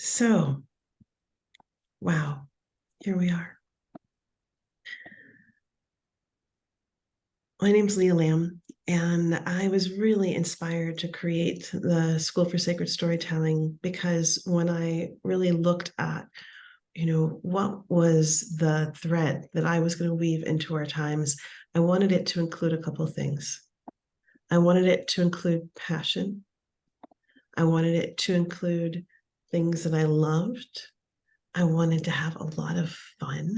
So, wow, here we are. My name's Leah Lamb, and I was really inspired to create the School for Sacred Storytelling because when I really looked at, what was the thread that I was going to weave into our times, I wanted it to include a couple of things. I wanted it to include passion. I wanted it to include things that I loved. I wanted to have a lot of fun,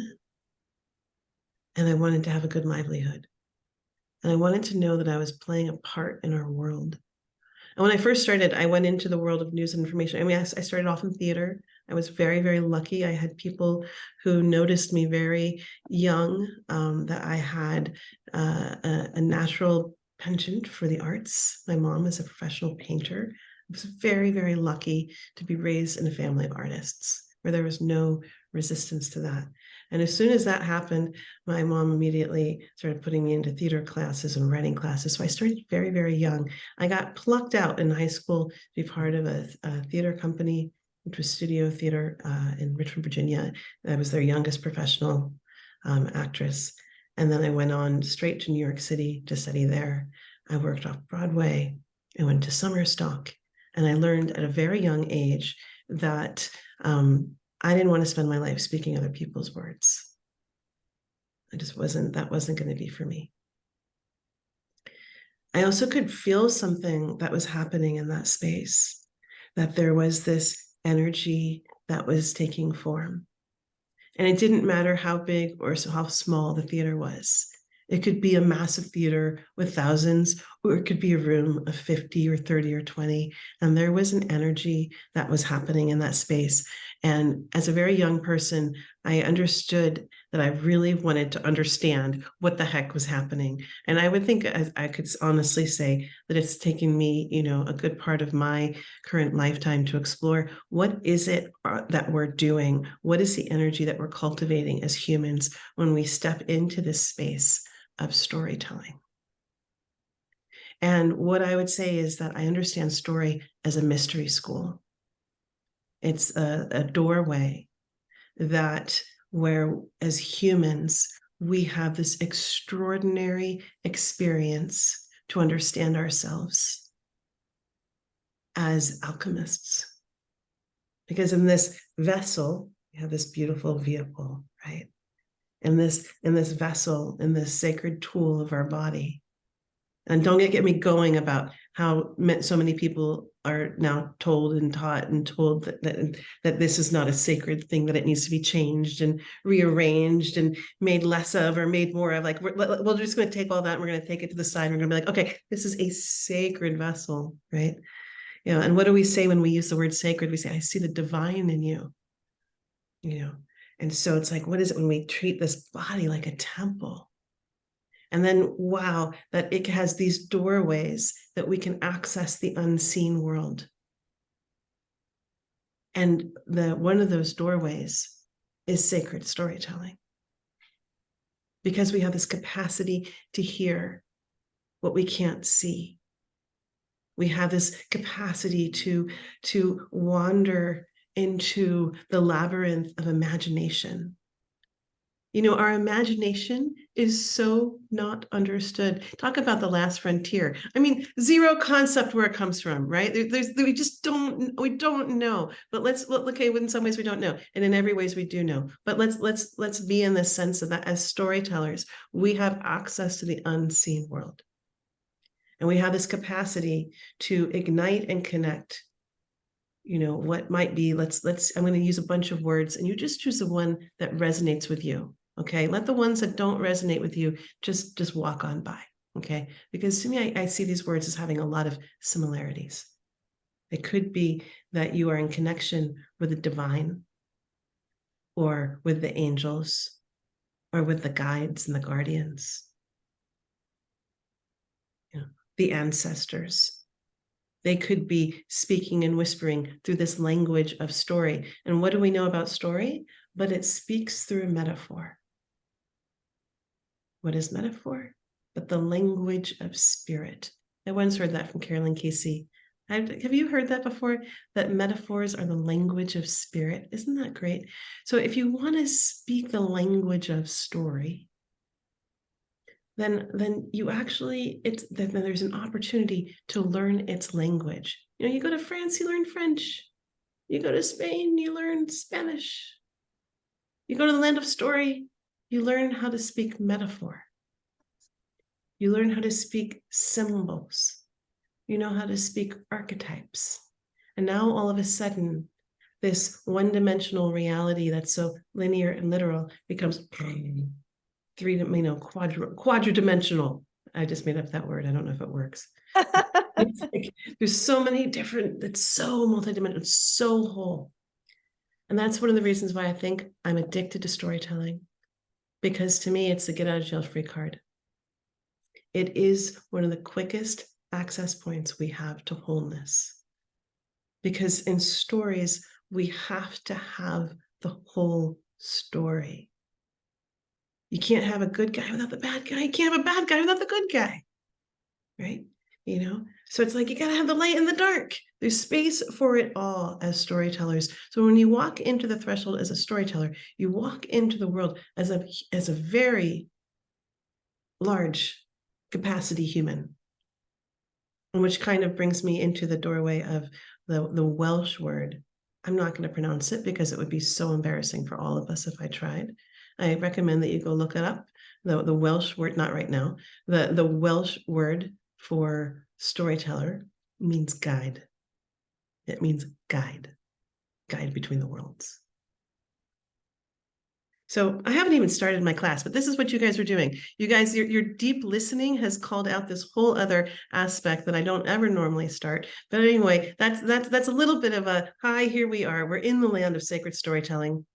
and I wanted to have a good livelihood. And I wanted to know that I was playing a part in our world. And when I first started, I went into the world of news and information. I mean, I started off in theater. I was very, very lucky. I had people who noticed me very young, that I had a natural penchant for the arts. My mom is a professional painter. I was very, very lucky to be raised in a family of artists where there was no resistance to that. And as soon as that happened, my mom immediately started putting me into theater classes and writing classes. So I started very, very young. I got plucked out in high school to be part of a theater company, which was Studio Theater in Richmond, Virginia. I was their youngest professional actress. And then I went on straight to New York City to study there. I worked off Broadway. I went to summer stock. And I learned at a very young age that I didn't want to spend my life speaking other people's words. That wasn't going to be for me. I also could feel something that was happening in that space, that there was this energy that was taking form. And it didn't matter how big or how small the theater was. It could be a massive theater with thousands, or it could be a room of 50 or 30 or 20. And there was an energy that was happening in that space. And as a very young person, I understood that I really wanted to understand what the heck was happening. And I would think I could honestly say that it's taken me, a good part of my current lifetime to explore what is it that we're doing? What is the energy that we're cultivating as humans when we step into this space of storytelling? And what I would say is that I understand story as a mystery school. It's a doorway that where as humans, we have this extraordinary experience to understand ourselves as alchemists. Because in this vessel, we have this beautiful vehicle, right? In this vessel, in this sacred tool of our body. And don't get me going about how so many people are now told and taught and told that this is not a sacred thing, that it needs to be changed and rearranged and made less of or made more of. Like, we're just going to take all that and we're going to take it to the side. And we're going to be like, okay, this is a sacred vessel, right? And what do we say when we use the word sacred? We say, I see the divine in you, And so it's like, what is it when we treat this body like a temple? And then, wow, that it has these doorways that we can access the unseen world. And one of those doorways is sacred storytelling. Because we have this capacity to hear what we can't see. We have this capacity to wander into the labyrinth of imagination. Our imagination is so not understood. Talk about the last frontier. I mean, zero concept where it comes from, right? We just don't know. But okay, in some ways we don't know, and in every ways we do know. But let's be in the sense of that as storytellers, we have access to the unseen world, and we have this capacity to ignite and connect. What might be. I'm going to use a bunch of words, and you just choose the one that resonates with you. Okay, let the ones that don't resonate with you just walk on by. Okay, because to me, I see these words as having a lot of similarities. It could be that you are in connection with the divine, or with the angels, or with the guides and the guardians, the ancestors. They could be speaking and whispering through this language of story. And what do we know about story? But it speaks through metaphor. What is metaphor? But the language of spirit. I once heard that from Carolyn Casey, Have you heard that before? That metaphors are the language of spirit. Isn't that great? So if you want to speak the language of story, then you actually then there's an opportunity to learn its language. You go to France, you learn French. You go to Spain, you learn Spanish. You go to the land of story, you learn how to speak metaphor. You learn how to speak symbols. You know how to speak archetypes. And now all of a sudden, this one-dimensional reality that's so linear and literal becomes quadridimensional. I just made up that word. I don't know if it works. There's so many different, it's so multidimensional, it's so whole. And that's one of the reasons why I think I'm addicted to storytelling, because to me, it's the get out of jail free card. It is one of the quickest access points we have to wholeness. Because in stories, we have to have the whole story. You can't have a good guy without the bad guy. You can't have a bad guy without the good guy, right? So it's like you got to have the light and the dark. There's space for it all as storytellers. So when you walk into the threshold as a storyteller, you walk into the world as a very large capacity human, which kind of brings me into the doorway of the Welsh word. I'm not going to pronounce it because it would be so embarrassing for all of us if I tried. I recommend that you go look it up. The Welsh word, not right now, the Welsh word for storyteller means guide. It means guide between the worlds. So I haven't even started my class, but this is what you guys are doing. You guys, your deep listening has called out this whole other aspect that I don't ever normally start. But anyway, that's a little bit of a hi, here we are. We're in the land of sacred storytelling.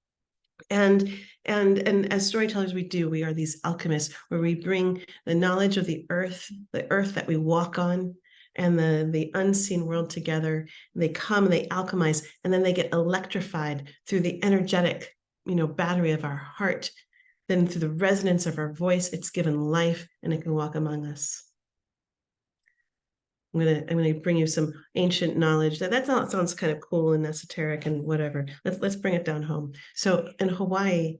And as storytellers, we are these alchemists where we bring the knowledge of the earth that we walk on, and the unseen world together. They come, they alchemize, and then they get electrified through the energetic battery of our heart. Then through the resonance of our voice, it's given life and it can walk among us. I'm gonna bring you some ancient knowledge that sounds kind of cool and esoteric and whatever. Let's bring it down home. So in Hawaii,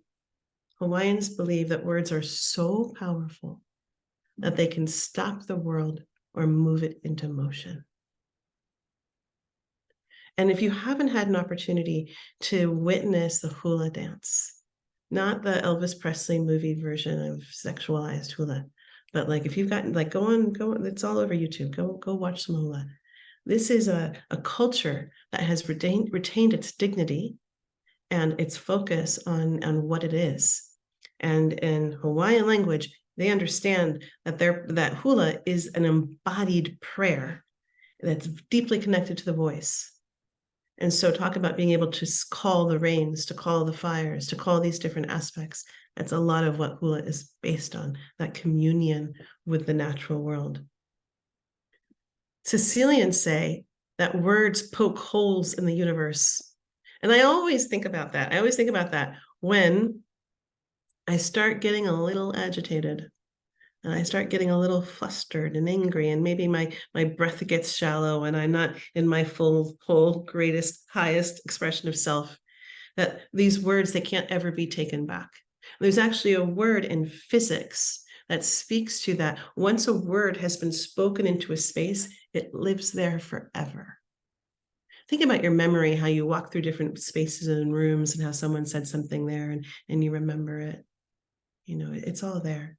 Hawaiians believe that words are so powerful that they can stop the world or move it into motion. And if you haven't had an opportunity to witness the hula dance, not the Elvis Presley movie version of sexualized hula, but like if you've gotten go, it's all over YouTube. Go watch some hula. This is a culture that has retained its dignity and its focus on what it is. And in Hawaiian language, they understand that hula is an embodied prayer that's deeply connected to the voice. And so talk about being able to call the rains, to call the fires, to call these different aspects. That's a lot of what hula is based on, that communion with the natural world. Sicilians say that words poke holes in the universe. And I always think about that. I always think about that when I start getting a little agitated and I start getting a little flustered and angry, and maybe my breath gets shallow and I'm not in my full, greatest, highest expression of self, that these words, they can't ever be taken back. There's actually a word in physics that speaks to that. Once a word has been spoken into a space, it lives there forever. Think about your memory, how you walk through different spaces and rooms and how someone said something there and you remember it. It's all there.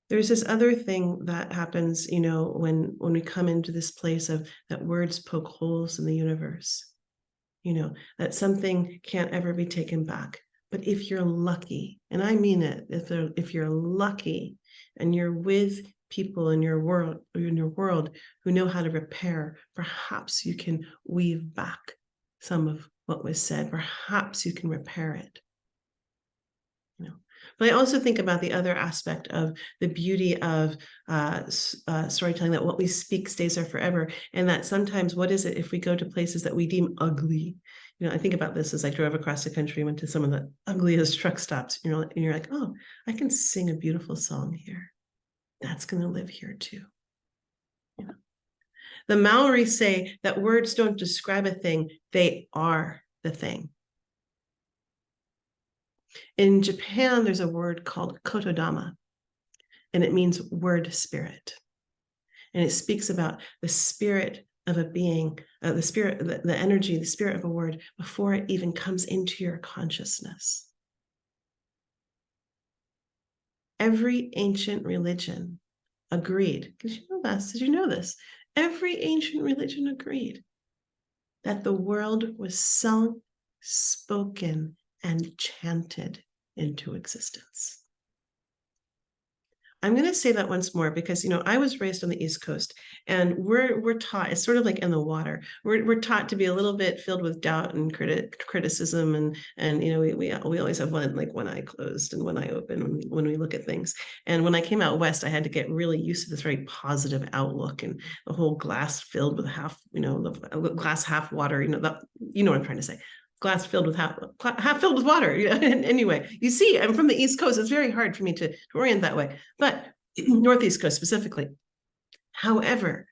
There's this other thing that happens, when we come into this place of that words poke holes in the universe, that something can't ever be taken back. But if you're lucky, and I mean it, if you're lucky and you're with people in your world who know how to repair, perhaps you can weave back some of what was said. Perhaps you can repair it. But I also think about the other aspect of the beauty of storytelling, that what we speak stays there forever. And that sometimes, what is it if we go to places that we deem ugly? I think about this as I drove across the country, went to some of the ugliest truck stops, and you're like, oh, I can sing a beautiful song here. That's going to live here too. The Maori say that words don't describe a thing, they are the thing. In Japan, there's a word called kotodama, and it means word spirit. And it speaks about the spirit of a being, the spirit, the energy, the spirit of a word before it even comes into your consciousness. Every ancient religion agreed. Did you know this? Did you know this? Every ancient religion agreed that the world was sung, spoken, and chanted into existence. I'm going to say that once more because, I was raised on the East Coast, and we're taught, it's sort of like in the water. We're taught to be a little bit filled with doubt and criticism, and we always have one eye closed and one eye open when we look at things. And when I came out west, I had to get really used to this very positive outlook and the whole glass filled with half, the glass half water. You know what I'm trying to say. Glass filled with half filled with water. Anyway, you see, I'm from the East Coast. It's very hard for me to orient that way, but Northeast Coast specifically. However,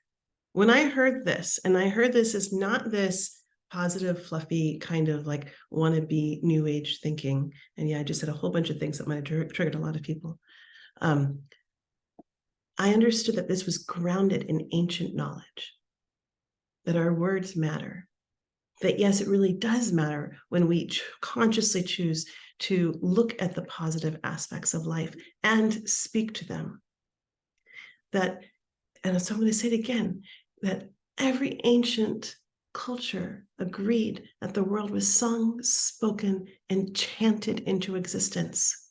when I heard this, and I heard this is not this positive, fluffy kind of like wannabe new age thinking. And yeah, I just said a whole bunch of things that might have triggered a lot of people. I understood that this was grounded in ancient knowledge, that our words matter. That yes, it really does matter when we consciously choose to look at the positive aspects of life and speak to them. And so I'm going to say it again, that every ancient culture agreed that the world was sung, spoken, and chanted into existence.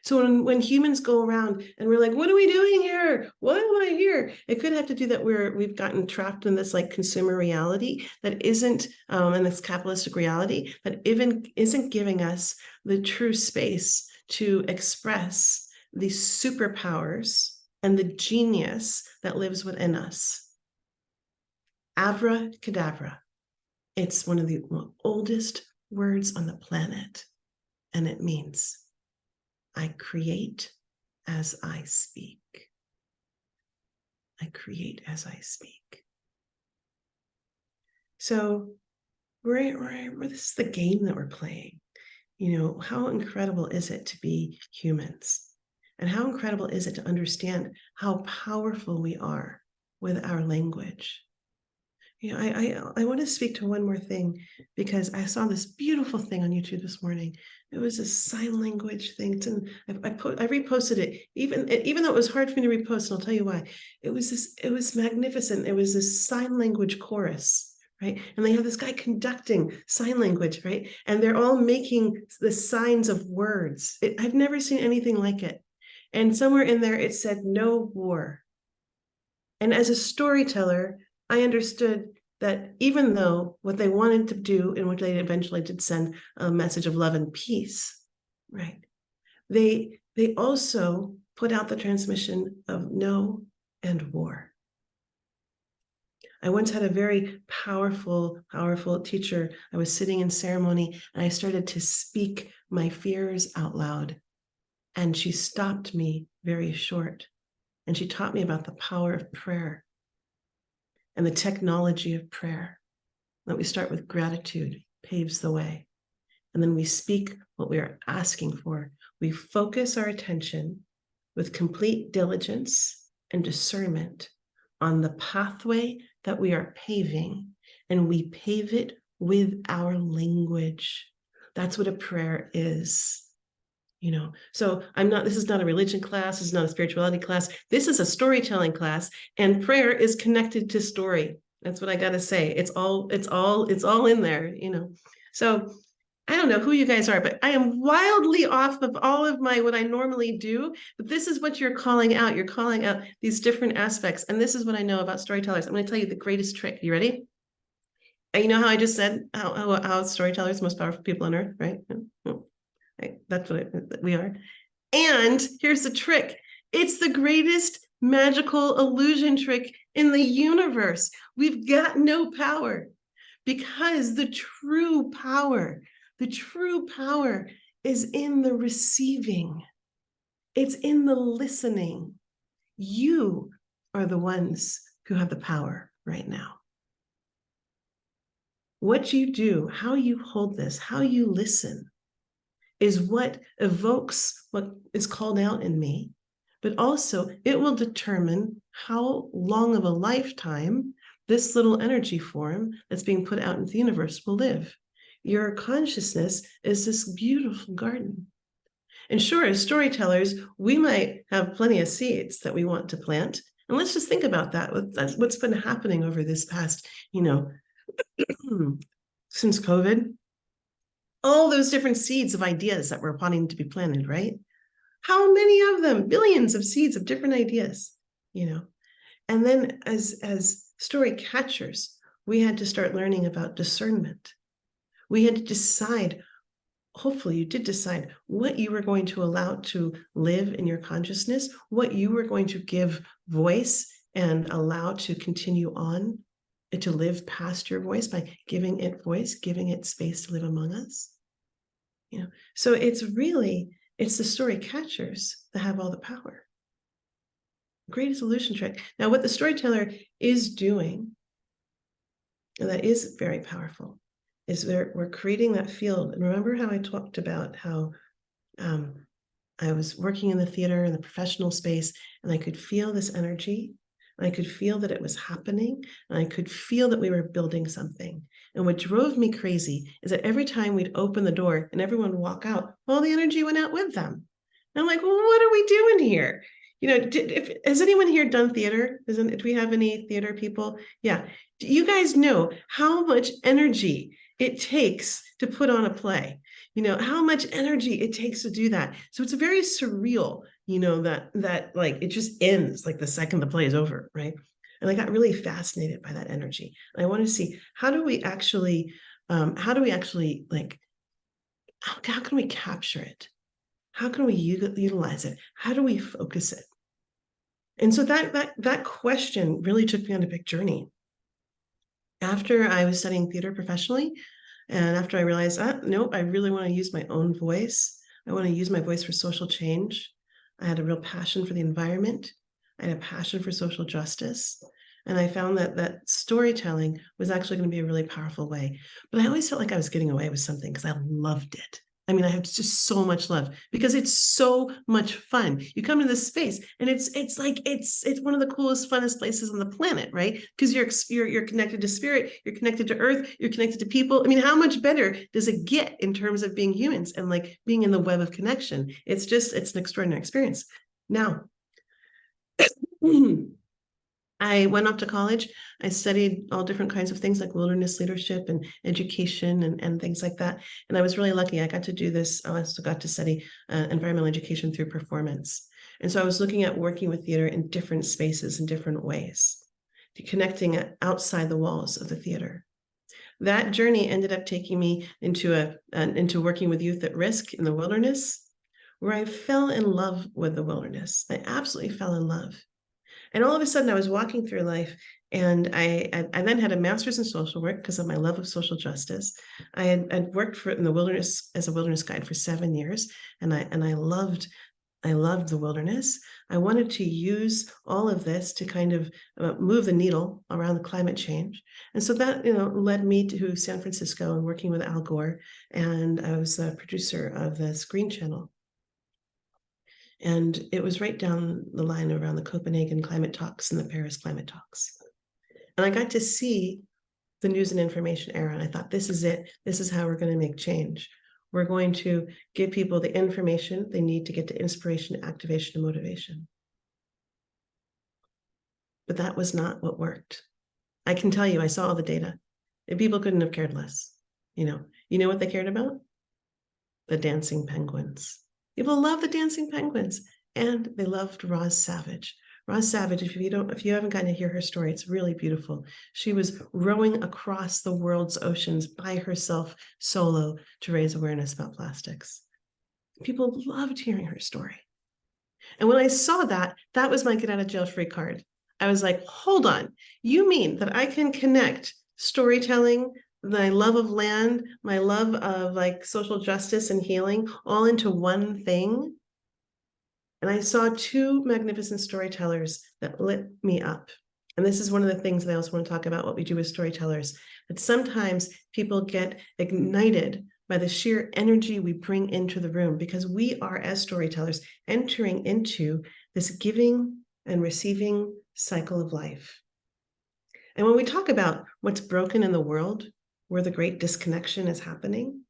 So when humans go around and we're like, what are we doing here? Why am I here? It could have to do that we've gotten trapped in this like consumer reality that isn't, and this capitalistic reality that even isn't giving us the true space to express the superpowers and the genius that lives within us. Abracadabra. It's one of the oldest words on the planet, and it means I create as I speak. I create as I speak. So this is the game that we're playing. How incredible is it to be humans? And how incredible is it to understand how powerful we are with our language? I want to speak to one more thing because I saw this beautiful thing on YouTube this morning. It was a sign language thing, and I reposted it, even though it was hard for me to repost, and I'll tell you why. It was magnificent. It was this sign language chorus, right? And they have this guy conducting sign language, right? And they're all making the signs of words. I've never seen anything like it. And somewhere in there, it said no war. And as a storyteller, I understood that even though what they wanted to do, and what they eventually did send a message of love and peace, right? They also put out the transmission of no and war. I once had a very powerful teacher. I was sitting in ceremony and I started to speak my fears out loud. And she stopped me very short. And she taught me about the power of prayer and the technology of prayer. That we start with gratitude, paves the way. And then we speak what we are asking for. We focus our attention with complete diligence and discernment on the pathway that we are paving, and we pave it with our language. That's what a prayer is. So this is not a religion class, this is not a spirituality class, this is a storytelling class, and prayer is connected to story. That's what I got to say. It's all in there, So I don't know who you guys are, but I am wildly off of all of what I normally do, but this is what you're calling out. You're calling out these different aspects, and this is what I know about storytellers. I'm going to tell you the greatest trick. You ready? And you know how I just said how storytellers are the most powerful people on earth, right? Right? That's what we are. And here's the trick. It's the greatest magical illusion trick in the universe. We've got no power because the true power is in the receiving. It's in the listening. You are the ones who have the power. right now. What you do, how you hold this, how you listen is what evokes what is called out in me, but also it will determine how long of a lifetime this little energy form that's being put out into the universe will live. Your consciousness is this beautiful garden. And sure, as storytellers, we might have plenty of seeds that we want to plant. And let's just think about that. That's what's been happening over this past, since COVID. All those different seeds of ideas that were wanting to be planted, right? How many of them? Billions of seeds of different ideas, And then as story catchers, we had to start learning about discernment. We had to decide, hopefully you did decide what you were going to allow to live in your consciousness, what you were going to give voice and allow to continue on, to live past your voice by giving it voice, giving it space to live among us. So it's the story catchers that have all the power. Greatest illusion trick. Now, what the storyteller is doing, and that is very powerful, is we're creating that field. And remember how I talked about how I was working in the theater, in the professional space, and I could feel this energy. And I could feel that it was happening, and I could feel that we were building something. And what drove me crazy is that every time we'd open the door and everyone would walk out, all the energy went out with them. And I'm like, well, what are we doing here? Has anyone here done theater? Do we have any theater people? Yeah. Do you guys know how much energy it takes to put on a play? How much energy it takes to do that. So it's very surreal, that like it just ends like the second the play is over, right? And I got really fascinated by that energy. And I wanted to see how can we actually like, how can we capture it? How can we utilize it? How do we focus it? And so that question really took me on a big journey. After I was studying theater professionally, and after I realized, nope, I really want to use my own voice. I want to use my voice for social change. I had a real passion for the environment. I had a passion for social justice. And I found that storytelling was actually going to be a really powerful way. But I always felt like I was getting away with something because I loved it. I mean, I have just so much love because it's so much fun. You come to this space and it's one of the coolest, funnest places on the planet, right? Because you're connected to spirit, you're connected to earth, you're connected to people. I mean, how much better does it get in terms of being humans and like being in the web of connection? It's an extraordinary experience. Now, I went off to college. I studied all different kinds of things like wilderness leadership and education and things like that. And I was really lucky. I got to do this. I also got to study environmental education through performance. And so I was looking at working with theater in different spaces in different ways, connecting outside the walls of the theater. That journey ended up taking me into working with youth at risk in the wilderness, where I fell in love with the wilderness. I absolutely fell in love. And all of a sudden I was walking through life, and I then had a master's in social work because of my love of social justice. I'd worked in the wilderness as a wilderness guide for 7 years, and I loved the wilderness. I wanted to use all of this to kind of move the needle around the climate change. And so that, led me to San Francisco and working with Al Gore. And I was a producer of the Screen Channel. And it was right down the line around the Copenhagen climate talks and the Paris climate talks. And I got to see the news and information era. And I thought, this is it. This is how we're going to make change. We're going to give people the information they need to get to inspiration, activation, and motivation. But that was not what worked. I can tell you, I saw all the data, and people couldn't have cared less. You know what they cared about? The dancing penguins. People love the dancing penguins, and they loved Roz Savage. Roz Savage, if you haven't gotten to hear her story, it's really beautiful. She was rowing across the world's oceans by herself, solo, to raise awareness about plastics. People loved hearing her story. And when I saw that was my get out of jail free card. I was like, hold on, you mean that I can connect storytelling, my love of land, my love of like social justice and healing all into one thing? And I saw two magnificent storytellers that lit me up. And this is one of the things that I also want to talk about, what we do as storytellers, that sometimes people get ignited by the sheer energy we bring into the room, because we are, as storytellers, entering into this giving and receiving cycle of life. And when we talk about what's broken in the world, where the great disconnection is happening,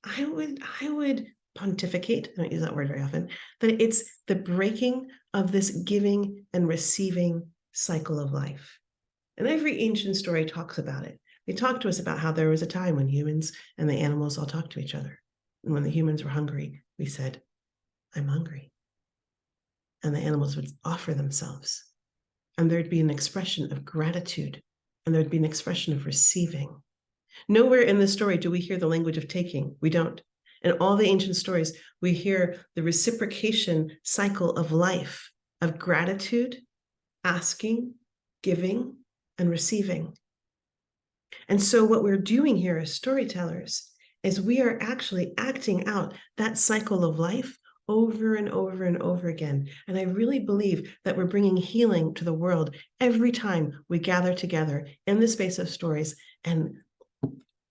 I would pontificate, I don't use that word very often, that it's the breaking of this giving and receiving cycle of life. And every ancient story talks about it. They talk to us about how there was a time when humans and the animals all talked to each other. And when the humans were hungry, we said, I'm hungry. And the animals would offer themselves. And there'd be an expression of gratitude. And there'd be an expression of receiving. Nowhere in this story do we hear the language of taking. We don't. In all the ancient stories, we hear the reciprocation cycle of life, of gratitude, asking, giving, and receiving. And so what we're doing here as storytellers is we are actually acting out that cycle of life over and over and over again. And I really believe that we're bringing healing to the world every time we gather together in the space of stories and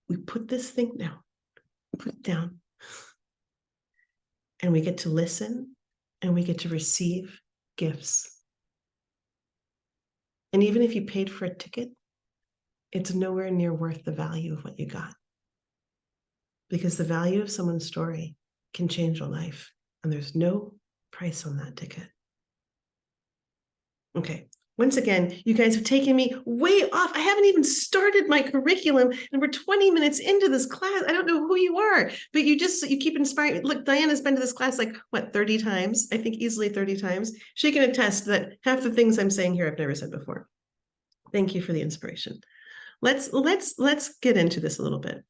we put this thing down, put it down, and we get to listen and we get to receive gifts. And even if you paid for a ticket, it's nowhere near worth the value of what you got. Because the value of someone's story can change a life, and there's no price on that ticket. Okay, once again, you guys have taken me way off. I haven't even started my curriculum, and we're 20 minutes into this class. I don't know who you are, but you keep inspiring. Look, Diana's been to this class like, what, 30 times? I think easily 30 times. She can attest that half the things I'm saying here I've never said before. Thank you for the inspiration. Let's get into this a little bit.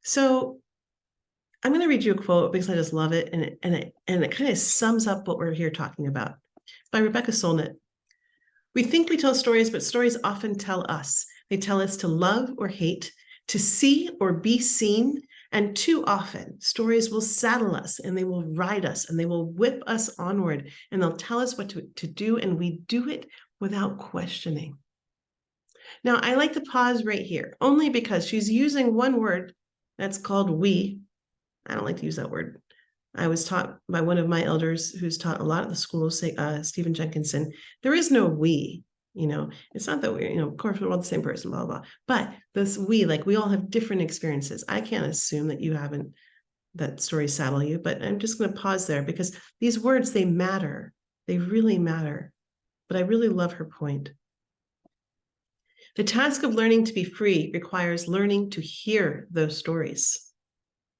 So I'm going to read you a quote because I just love it, and it kind of sums up what we're here talking about. By Rebecca Solnit. We think we tell stories, but stories often tell us. They tell us to love or hate, to see or be seen, and too often stories will saddle us and they will ride us and they will whip us onward and they'll tell us what to do, and we do it without questioning. Now, I like to pause right here, only because she's using one word that's called we. I don't like to use that word. I was taught by one of my elders who's taught a lot at the school, Stephen Jenkinson. There is no we, it's not that we're, of course we're all the same person, blah, blah, blah. But this we, like we all have different experiences. I can't assume that you haven't, that stories saddle you, but I'm just going to pause there because these words, they matter. They really matter. But I really love her point. The task of learning to be free requires learning to hear those stories.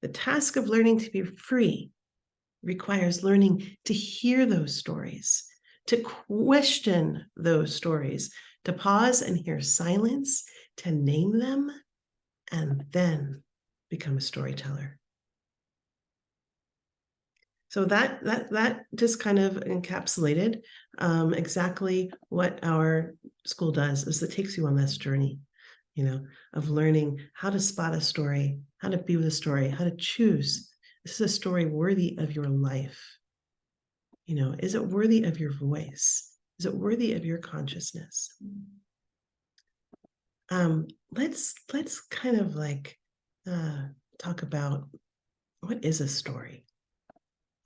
The task of learning to be free requires learning to hear those stories, to question those stories, to pause and hear silence, to name them, and then become a storyteller. So that just kind of encapsulated exactly what our school does, is it takes you on this journey, of learning how to spot a story, how to be with a story, how to choose. This is a story worthy of your life. Is it worthy of your voice? Is it worthy of your consciousness? Let's kind of like talk about, what is a story?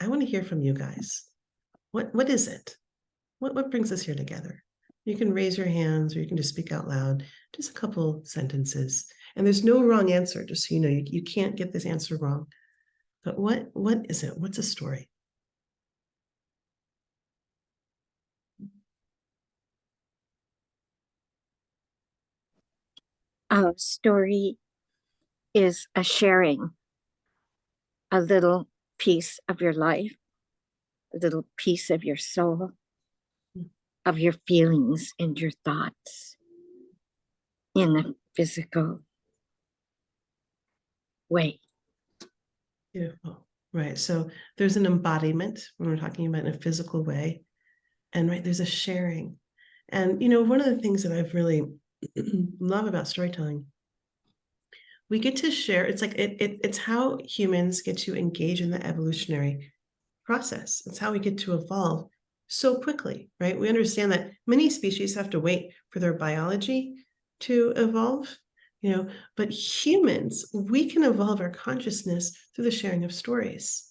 I want to hear from you guys. What is it? What brings us here together? You can raise your hands or you can just speak out loud, just a couple sentences. And there's no wrong answer, just so you know, you can't get this answer wrong. But what is it? What's a story? A story is a sharing, a little piece of your life, a little piece of your soul, of your feelings and your thoughts in a physical way. Beautiful. Right. So there's an embodiment when we're talking about in a physical way. And right, there's a sharing. And one of the things that I've really love about storytelling, we get to share. It's like it's how humans get to engage in the evolutionary process. It's how we get to evolve so quickly, right? We understand that many species have to wait for their biology to evolve, but humans, we can evolve our consciousness through the sharing of stories.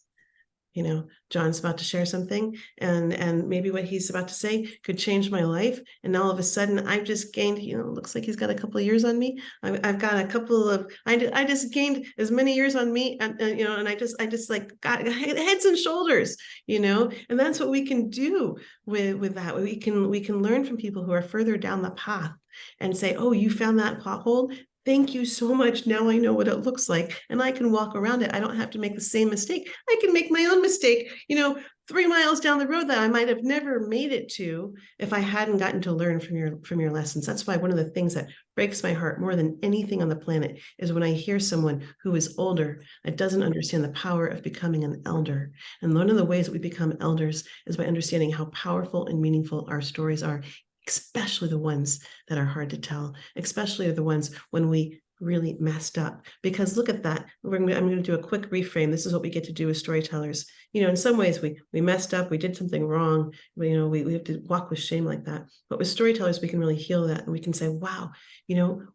John's about to share something, and maybe what he's about to say could change my life. And all of a sudden, I've just gained, looks like he's got a couple of years on me. I've got a couple of, I just gained as many years on me, and I just like got heads and shoulders, and that's what we can do with that. We can learn from people who are further down the path and say, oh, you found that pothole. Thank you so much. Now I know what it looks like, and I can walk around it. I don't have to make the same mistake. I can make my own mistake, 3 miles down the road that I might have never made it to if I hadn't gotten to learn from your lessons. That's why one of the things that breaks my heart more than anything on the planet is when I hear someone who is older that doesn't understand the power of becoming an elder. And one of the ways that we become elders is by understanding how powerful and meaningful our stories are, especially the ones that are hard to tell, especially the ones when we really messed up. Because look at that. I'm going to do a quick reframe. This is what we get to do as storytellers. In some ways we messed up, we did something wrong. We have to walk with shame like that. But with storytellers, we can really heal that. And we can say, wow,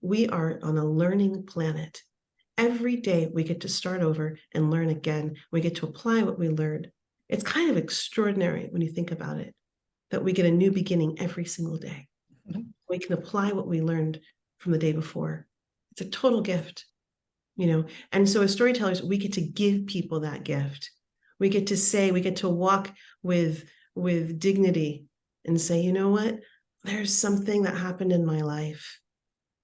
we are on a learning planet. Every day we get to start over and learn again. We get to apply what we learned. It's kind of extraordinary when you think about it, that we get a new beginning every single day. Mm-hmm. We can apply what we learned from the day before. It's a total gift, And so as storytellers, we get to give people that gift. We get to walk with dignity and say, you know what? There's something that happened in my life.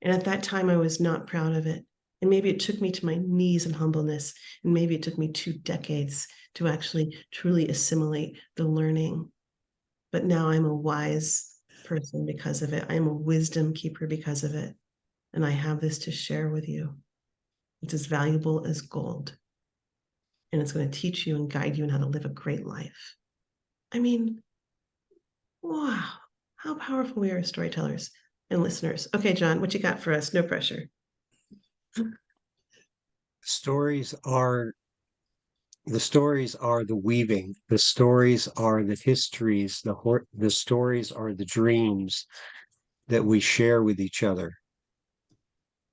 And at that time, I was not proud of it. And maybe it took me to my knees in humbleness. And maybe it took me 2 decades to actually truly assimilate the learning. But now I'm a wise person because of it. I'm a wisdom keeper because of it. And I have this to share with you. It's as valuable as gold. And it's going to teach you and guide you in how to live a great life. I mean, wow, how powerful we are as storytellers and listeners. Okay, John, what you got for us? No pressure. Stories are the weaving. The stories are the histories. The stories are the dreams that we share with each other.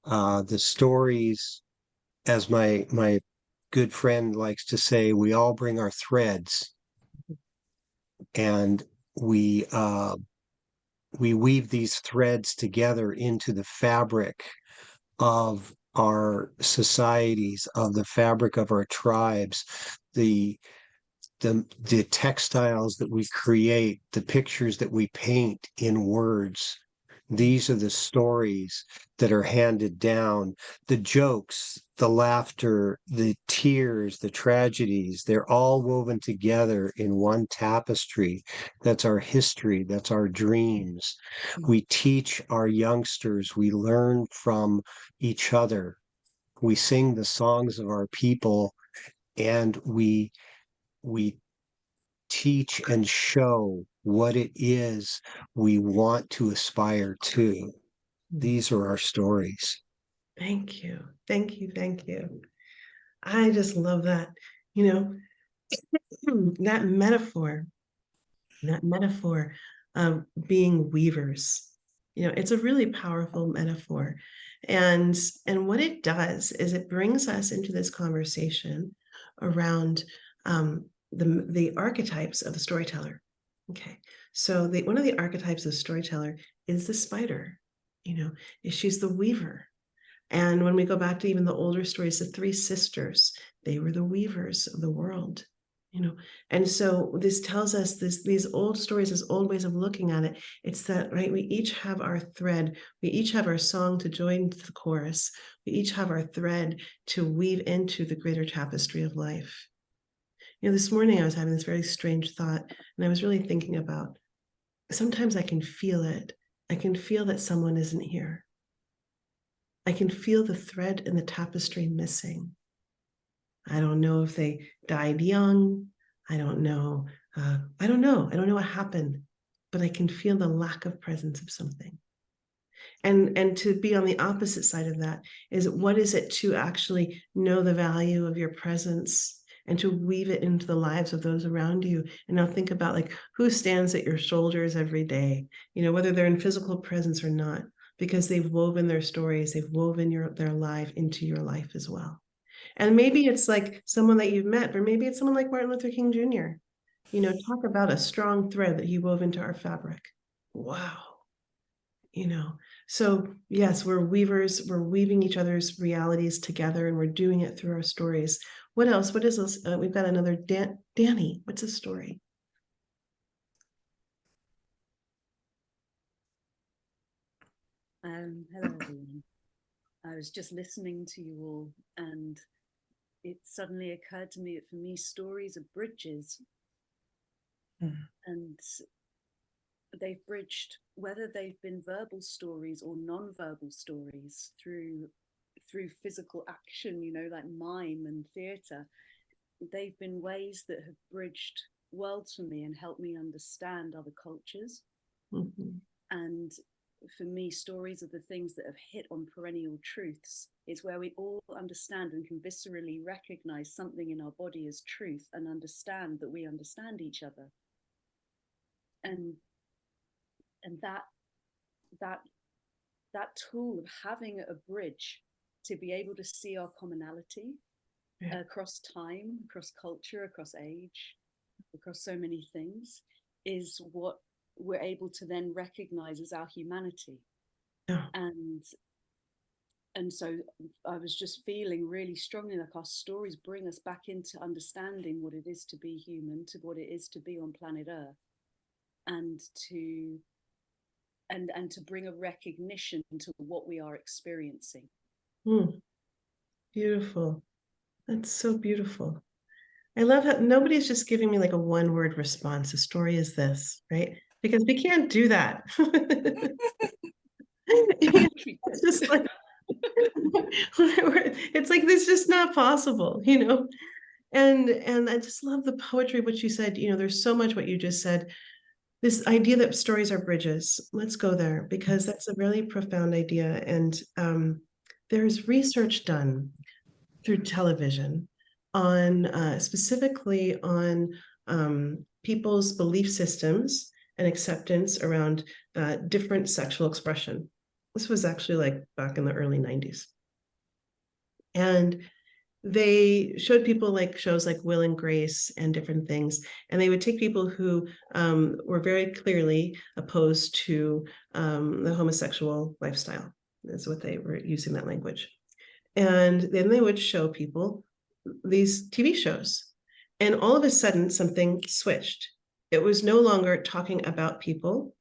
The stories, as my good friend likes to say, we all bring our threads, and we weave these threads together into the fabric of our societies, of the fabric of our tribes, the textiles that we create, the pictures that we paint in words. These are the stories that are handed down, the jokes, the laughter, the tears, the tragedies. They're all woven together in one tapestry. That's our history. That's our dreams. We teach our youngsters. We learn from each other. We sing the songs of our people, and we teach and show what it is we want to aspire to. These are our stories. Thank you. Thank you. Thank you. I just love that, that metaphor of being weavers. It's a really powerful metaphor. And what it does is it brings us into this conversation around the archetypes of the storyteller. Okay. So one of the archetypes of the storyteller is the spider. She's the weaver. And when we go back to even the older stories, the 3 sisters, they were the weavers of the world. And so this tells us these old stories, these old ways of looking at it. It's that, right? We each have our thread. We each have our song to join the chorus. We each have our thread to weave into the greater tapestry of life. This morning I was having this very strange thought, and I was really thinking about, sometimes I can feel it. I can feel that someone isn't here. I can feel the thread in the tapestry missing. I don't know if they died young. I don't know. I don't know what happened, but I can feel the lack of presence of something. And to be on the opposite side of that is, what is it to actually know the value of your presence and to weave it into the lives of those around you. And now think about like who stands at your shoulders every day, whether they're in physical presence or not, because they've woven their stories, they've woven their life into your life as well. And maybe it's like someone that you've met, or maybe it's someone like Martin Luther King Jr. Talk about a strong thread that he wove into our fabric. Wow. So yes, we're weavers, we're weaving each other's realities together, and we're doing it through our stories. What else? What is this? We've got another Danny. What's his story? Hello everyone. I was just listening to you all, and it suddenly occurred to me that for me, stories are bridges. And they've bridged, whether they've been verbal stories or non-verbal stories, through physical action, like mime and theatre. They've been ways that have bridged worlds for me and helped me understand other cultures. And for me, stories are the things that have hit on perennial truths. It's where we all understand and can viscerally recognize something in our body as truth and understand that we understand each other. And that tool of having a bridge to be able to see our commonality across time, across culture, across age, across so many things, is what we're able to then recognize as our humanity. And so I was just feeling really strongly like our stories bring us back into understanding what it is to be human, to what it is to be on planet Earth, and to bring a recognition to what we are experiencing. Beautiful. That's so beautiful. I love how nobody's just giving me like a one-word response. The story is this, right? Because we can't do that. It's just like it's like this is just not possible, And I just love the poetry of what you said. There's so much what you just said. This idea that stories are bridges. Let's go there, because that's a really profound idea. And there's research done through television on specifically on people's belief systems and acceptance around different sexual expression. This was actually like back in the early 90s. And they showed people like shows like Will and Grace and different things. And they would take people who were very clearly opposed to the homosexual lifestyle. That's what they were using that language. And then they would show people these TV shows. And all of a sudden, something switched. It was no longer talking about people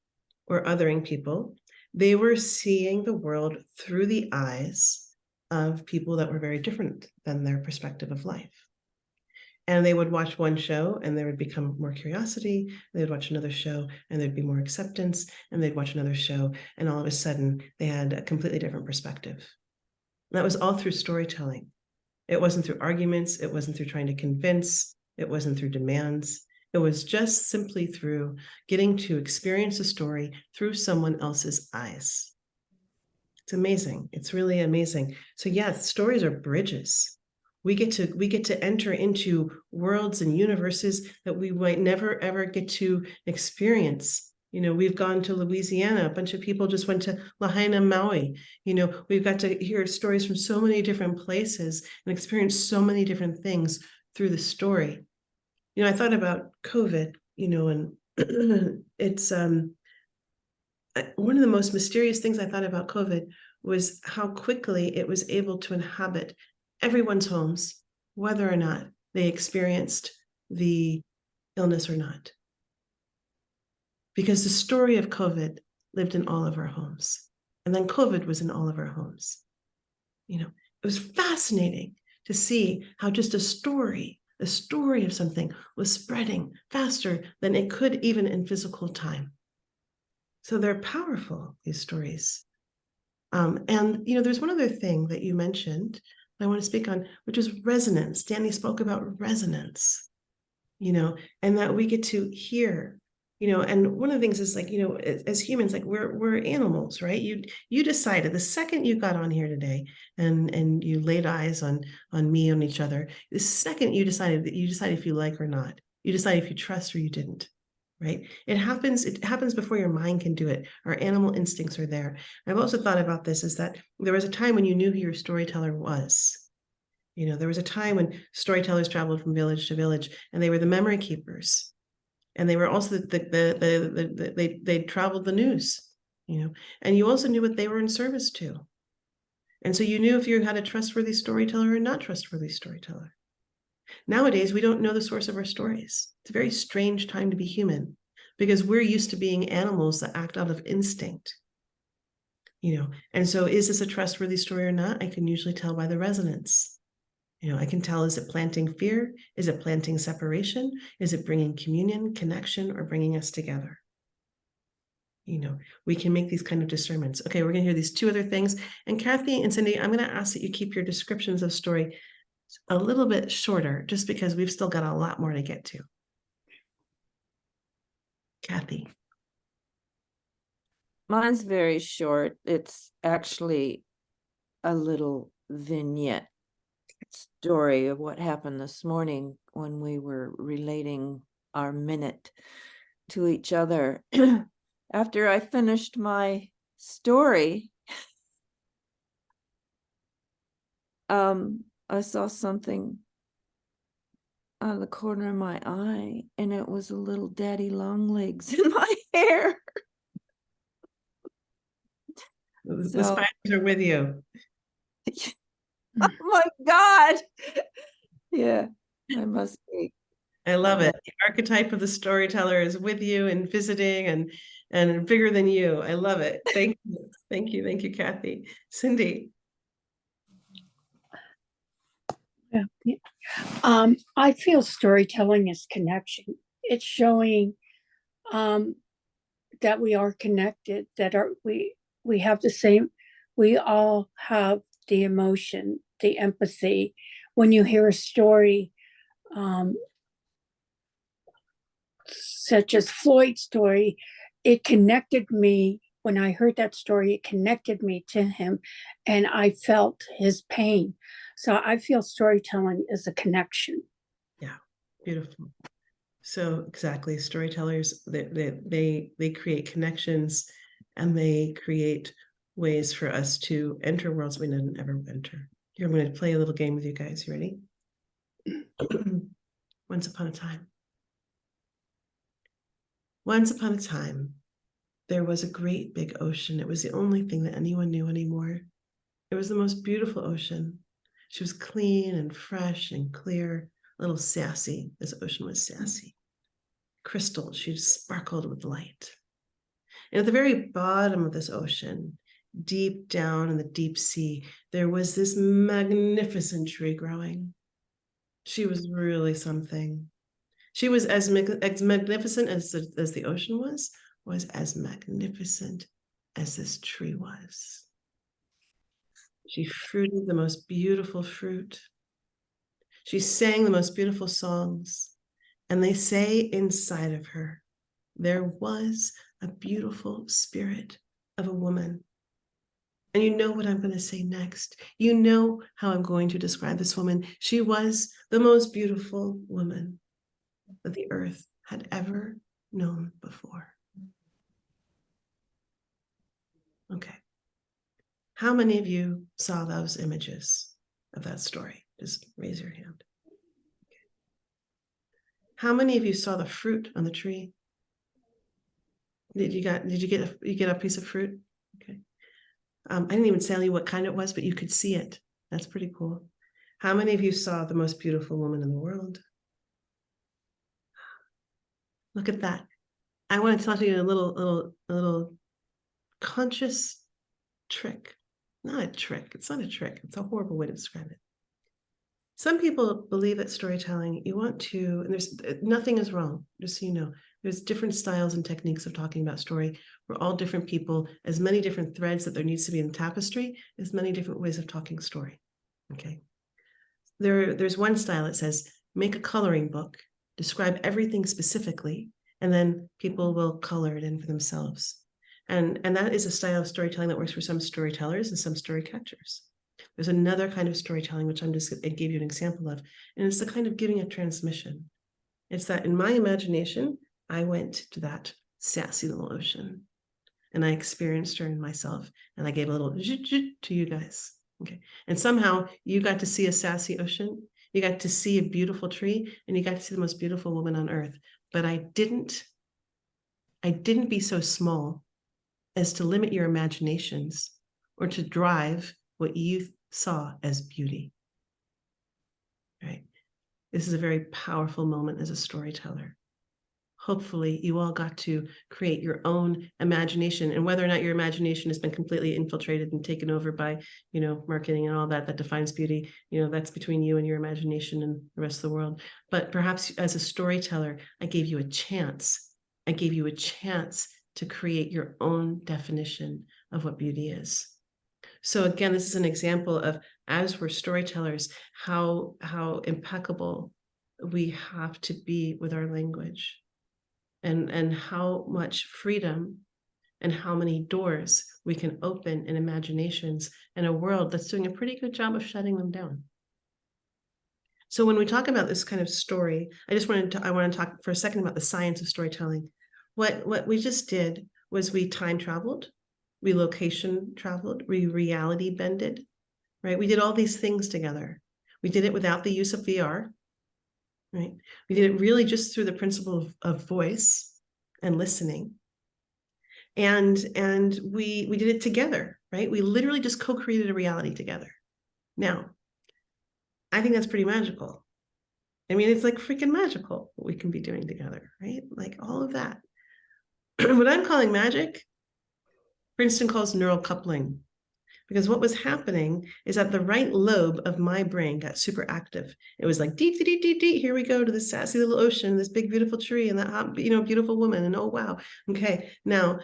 or othering people. They were seeing the world through the eyes of people that were very different than their perspective of life. And they would watch one show and there would become more curiosity. They would watch another show and there'd be more acceptance. And they'd watch another show. And all of a sudden, they had a completely different perspective. And that was all through storytelling. It wasn't through arguments. It wasn't through trying to convince. It wasn't through demands. It was just simply through getting to experience a story through someone else's eyes. It's amazing. It's really amazing. So yeah, stories are bridges. We get to enter into worlds and universes that we might never ever get to experience. We've gone to Louisiana. A bunch of people just went to Lahaina, Maui. We've got to hear stories from so many different places and experience so many different things through the story. I thought about COVID, and it's one of the most mysterious things I thought about COVID was how quickly it was able to inhabit everyone's homes, whether or not they experienced the illness or not. Because the story of COVID lived in all of our homes. And then COVID was in all of our homes. It was fascinating to see how just a story of something was spreading faster than it could even in physical time. So they're powerful, these stories. And there's one other thing that you mentioned I want to speak on, which is resonance. Danny spoke about resonance, and that we get to hear, And one of the things is like, as humans, like we're animals, right? You decided the second you got on here today and you laid eyes on me, on each other, the second you decided if you like or not, you decide if you trust or you didn't, right? It happens before your mind can do it. Our animal instincts are there. I've also thought about this, is that there was a time when you knew who your storyteller was. There was a time when storytellers traveled from village to village, and they were the memory keepers. And they were also they traveled the news, and you also knew what they were in service to. And so you knew if you had a trustworthy storyteller or not trustworthy storyteller. Nowadays, we don't know the source of our stories. It's a very strange time to be human, because we're used to being animals that act out of instinct. And so is this a trustworthy story or not? I can usually tell by the resonance. I can tell, is it planting fear? Is it planting separation? Is it bringing communion, connection, or bringing us together? We can make these kind of discernments. Okay, we're going to hear these two other things. And Kathy and Cindy, I'm going to ask that you keep your descriptions of story a little bit shorter, just because we've still got a lot more to get to. Kathy. Mine's very short. It's actually a little vignette story of what happened this morning when we were relating our minute to each other. After I finished my story, I saw something on the corner of my eye, and it was a little daddy long legs in my hair. The spiders are with you. Oh my God. Yeah, I must be. I love it. The archetype of the storyteller is with you and visiting and bigger than you. I love it. Thank you. Thank you. Thank you, Kathy. Cindy. Yeah. I feel storytelling is connection. It's showing that we are connected, that we have the same, we all have the emotion, the empathy. When you hear a story, such as Floyd's story, it connected me. When I heard that story, it connected me to him, and I felt his pain. So I feel storytelling is a connection. Yeah, beautiful. So exactly, storytellers, they create connections, and they create ways for us to enter worlds we didn't ever enter. Here, I'm going to play a little game with you guys. You ready? Once upon a time. Once upon a time, there was a great big ocean. It was the only thing that anyone knew anymore. It was the most beautiful ocean. She was clean and fresh and clear, a little sassy. This ocean was sassy. Crystal, she sparkled with light. And at the very bottom of this ocean, deep down in the deep sea, there was this magnificent tree growing. She was really something. She was as magnificent as the ocean was as magnificent as this tree was. She fruited the most beautiful fruit. She sang the most beautiful songs. And they say inside of her, there was a beautiful spirit of a woman. And you know what I'm going to say next. You know how I'm going to describe this woman. She was the most beautiful woman that the earth had ever known before. Okay. How many of you saw those images of that story? Just raise your hand. Okay. How many of you saw the fruit on the tree? Did you get a piece of fruit? Okay. I didn't even tell you what kind it was, but you could see it. That's pretty cool. How many of you saw the most beautiful woman in the world? Look at that. I want to talk to you a little conscious trick. Not a trick. It's not a trick. It's a horrible way to describe it. Some people believe that storytelling, you want to, and there's nothing is wrong, just so you know. There's different styles and techniques of talking about story. We're all different people, as many different threads that there needs to be in the tapestry, as many different ways of talking story. Okay. There's one style that says, make a coloring book, describe everything specifically, And then people will color it in for themselves. And that is a style of storytelling that works for some storytellers and some story catchers. There's another kind of storytelling, which I gave you an example of, and it's the kind of giving a transmission. It's that in my imagination, I went to that sassy little ocean and I experienced her in myself, and I gave a little to you guys. Okay. And somehow you got to see a sassy ocean, you got to see a beautiful tree, and you got to see the most beautiful woman on earth. But I didn't be so small as to limit your imaginations or to drive what you saw as beauty. Right? This is a very powerful moment as a storyteller. Hopefully you all got to create your own imagination, and whether or not your imagination has been completely infiltrated and taken over by, marketing and all that defines beauty, that's between you and your imagination and the rest of the world. But perhaps as a storyteller, I gave you a chance. I gave you a chance to create your own definition of what beauty is. So again, this is an example of, as we're storytellers, how impeccable we have to be with our language. And how much freedom and how many doors we can open in imaginations in a world that's doing a pretty good job of shutting them down. So when we talk about this kind of story, I want to talk for a second about the science of storytelling. What we just did was we time traveled, we location traveled, we reality bended, right? We did all these things together. We did it without the use of VR. Right? We did it really just through the principle of voice and listening. And we did it together, right? We literally just co-created a reality together. Now, I think that's pretty magical. I mean, it's like freaking magical what we can be doing together, right? Like all of that. What I'm calling magic, Princeton calls neural coupling. Because what was happening is that the right lobe of my brain got super active. It was like, dee, dee, dee, dee, dee, here we go to this sassy little ocean, this big, beautiful tree, and that hot, beautiful woman. And oh, wow. Okay. Now,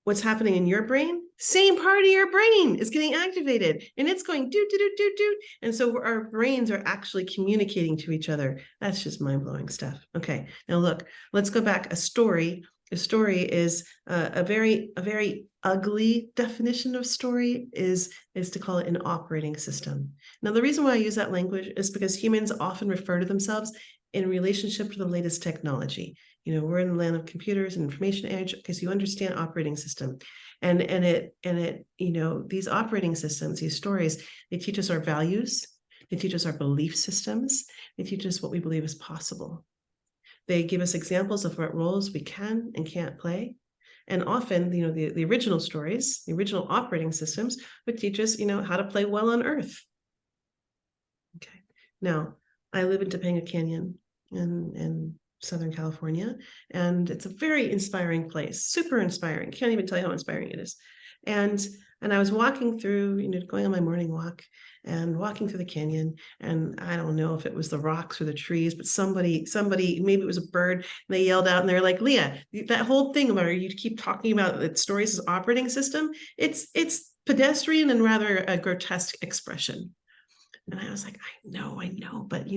what's happening in your brain? Same part of your brain is getting activated, and it's going do, do, do, do, do. And so our brains are actually communicating to each other. That's just mind-blowing stuff. Okay. Now look, let's go back. A story is a very ugly definition of story is to call it an operating system. Now, the reason why I use that language is because humans often refer to themselves in relationship to the latest technology. We're in the land of computers and information age, because you understand operating system. And these operating systems, these stories, they teach us our values, they teach us our belief systems, they teach us what we believe is possible. They give us examples of what roles we can and can't play. And often, the original stories, the original operating systems would teach us, how to play well on Earth. Okay. Now, I live in Topanga Canyon in Southern California, and it's a very inspiring place, super inspiring. Can't even tell you how inspiring it is. And I was walking through, going on my morning walk and walking through the canyon, and I don't know if it was the rocks or the trees, but somebody, maybe it was a bird, and they yelled out and they're like, Leah, that whole thing about you keep talking about that stories as operating system, it's pedestrian and rather a grotesque expression. And I was like, I know, but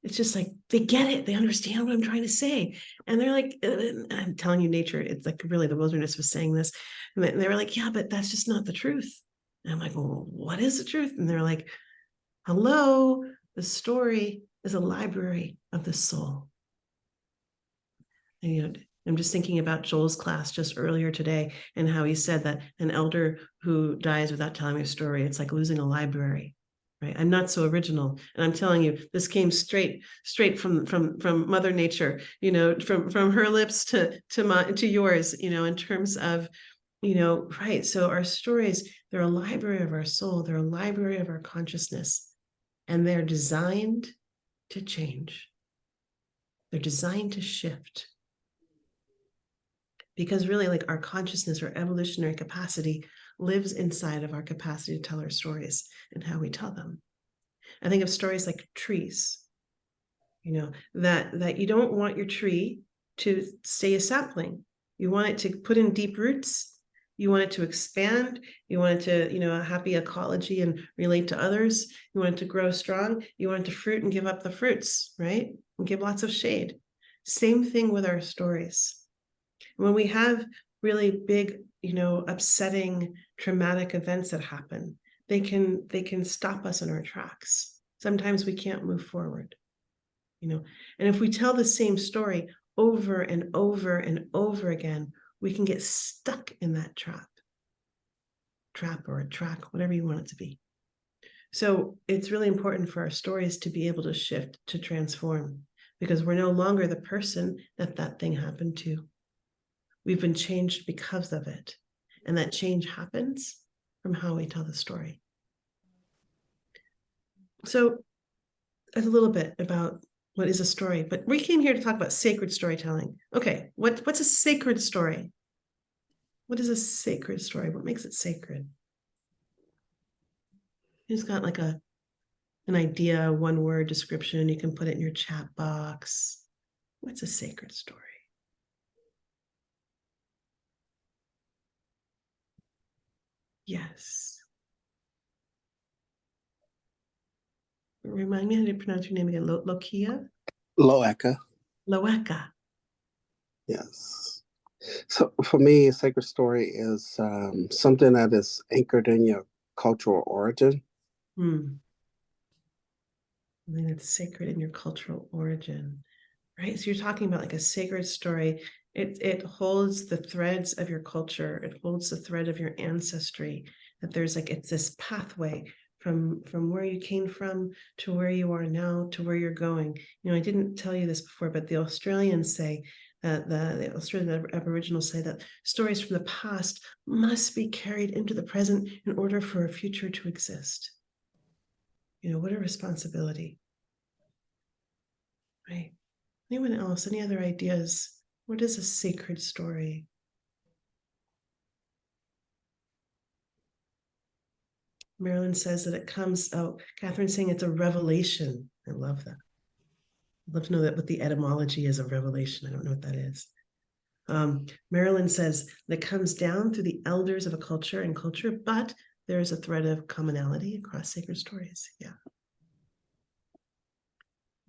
it's just like, they get it. They understand what I'm trying to say. And they're like, I'm telling you, nature, it's like really the wilderness was saying this. And they were like, yeah, but that's just not the truth. And I'm like, well, what is the truth? And they're like, hello, the story is a library of the soul. And, I'm just thinking about Joel's class just earlier today and how he said that an elder who dies without telling a story, it's like losing a library. Right? I'm not so original, and I'm telling you, this came straight from Mother Nature. From her lips to yours. In terms of, right. So our stories, they're a library of our soul. They're a library of our consciousness, and they're designed to change. They're designed to shift. Because really, like, our consciousness or evolutionary capacity lives inside of our capacity to tell our stories and how we tell them. I think of stories like trees, that you don't want your tree to stay a sapling. You want it to put in deep roots. You want it to expand. You want it to, a happy ecology and relate to others. You want it to grow strong. You want it to fruit and give up the fruits, right? And give lots of shade. Same thing with our stories. When we have really big, upsetting, traumatic events that happen, they can stop us in our tracks. Sometimes we can't move forward, and if we tell the same story over and over and over again, we can get stuck in that trap or a track, whatever you want it to be. So it's really important for our stories to be able to shift, to transform, because we're no longer the person that thing happened to. We've been changed because of it. And that change happens from how we tell the story. So a little bit about what is a story, but we came here to talk about sacred storytelling. Okay, what's a sacred story? What is a sacred story? What makes it sacred? Who's got like an idea, one word description? You can put it in your chat box. What's a sacred story? Yes. Remind me how to pronounce your name again. Lokia? Loeka. Loeka. Yes. So for me, a sacred story is something that is anchored in your cultural origin. Something that's sacred in your cultural origin, right? So you're talking about like a sacred story. It holds the threads of your culture. It holds the thread of your ancestry. That there's like, it's this pathway from where you came from to where you are now to where you're going. I didn't tell you this before, but the Australians say that the Australian Aboriginals say that stories from the past must be carried into the present in order for a future to exist. What a responsibility, right? Anyone else? Any other ideas? What is a sacred story? Marilyn says that it comes, Catherine's saying it's a revelation. I love that. I'd love to know what the etymology is of revelation. I don't know what that is. Marilyn says that it comes down through the elders of a culture and culture, but there is a thread of commonality across sacred stories. Yeah.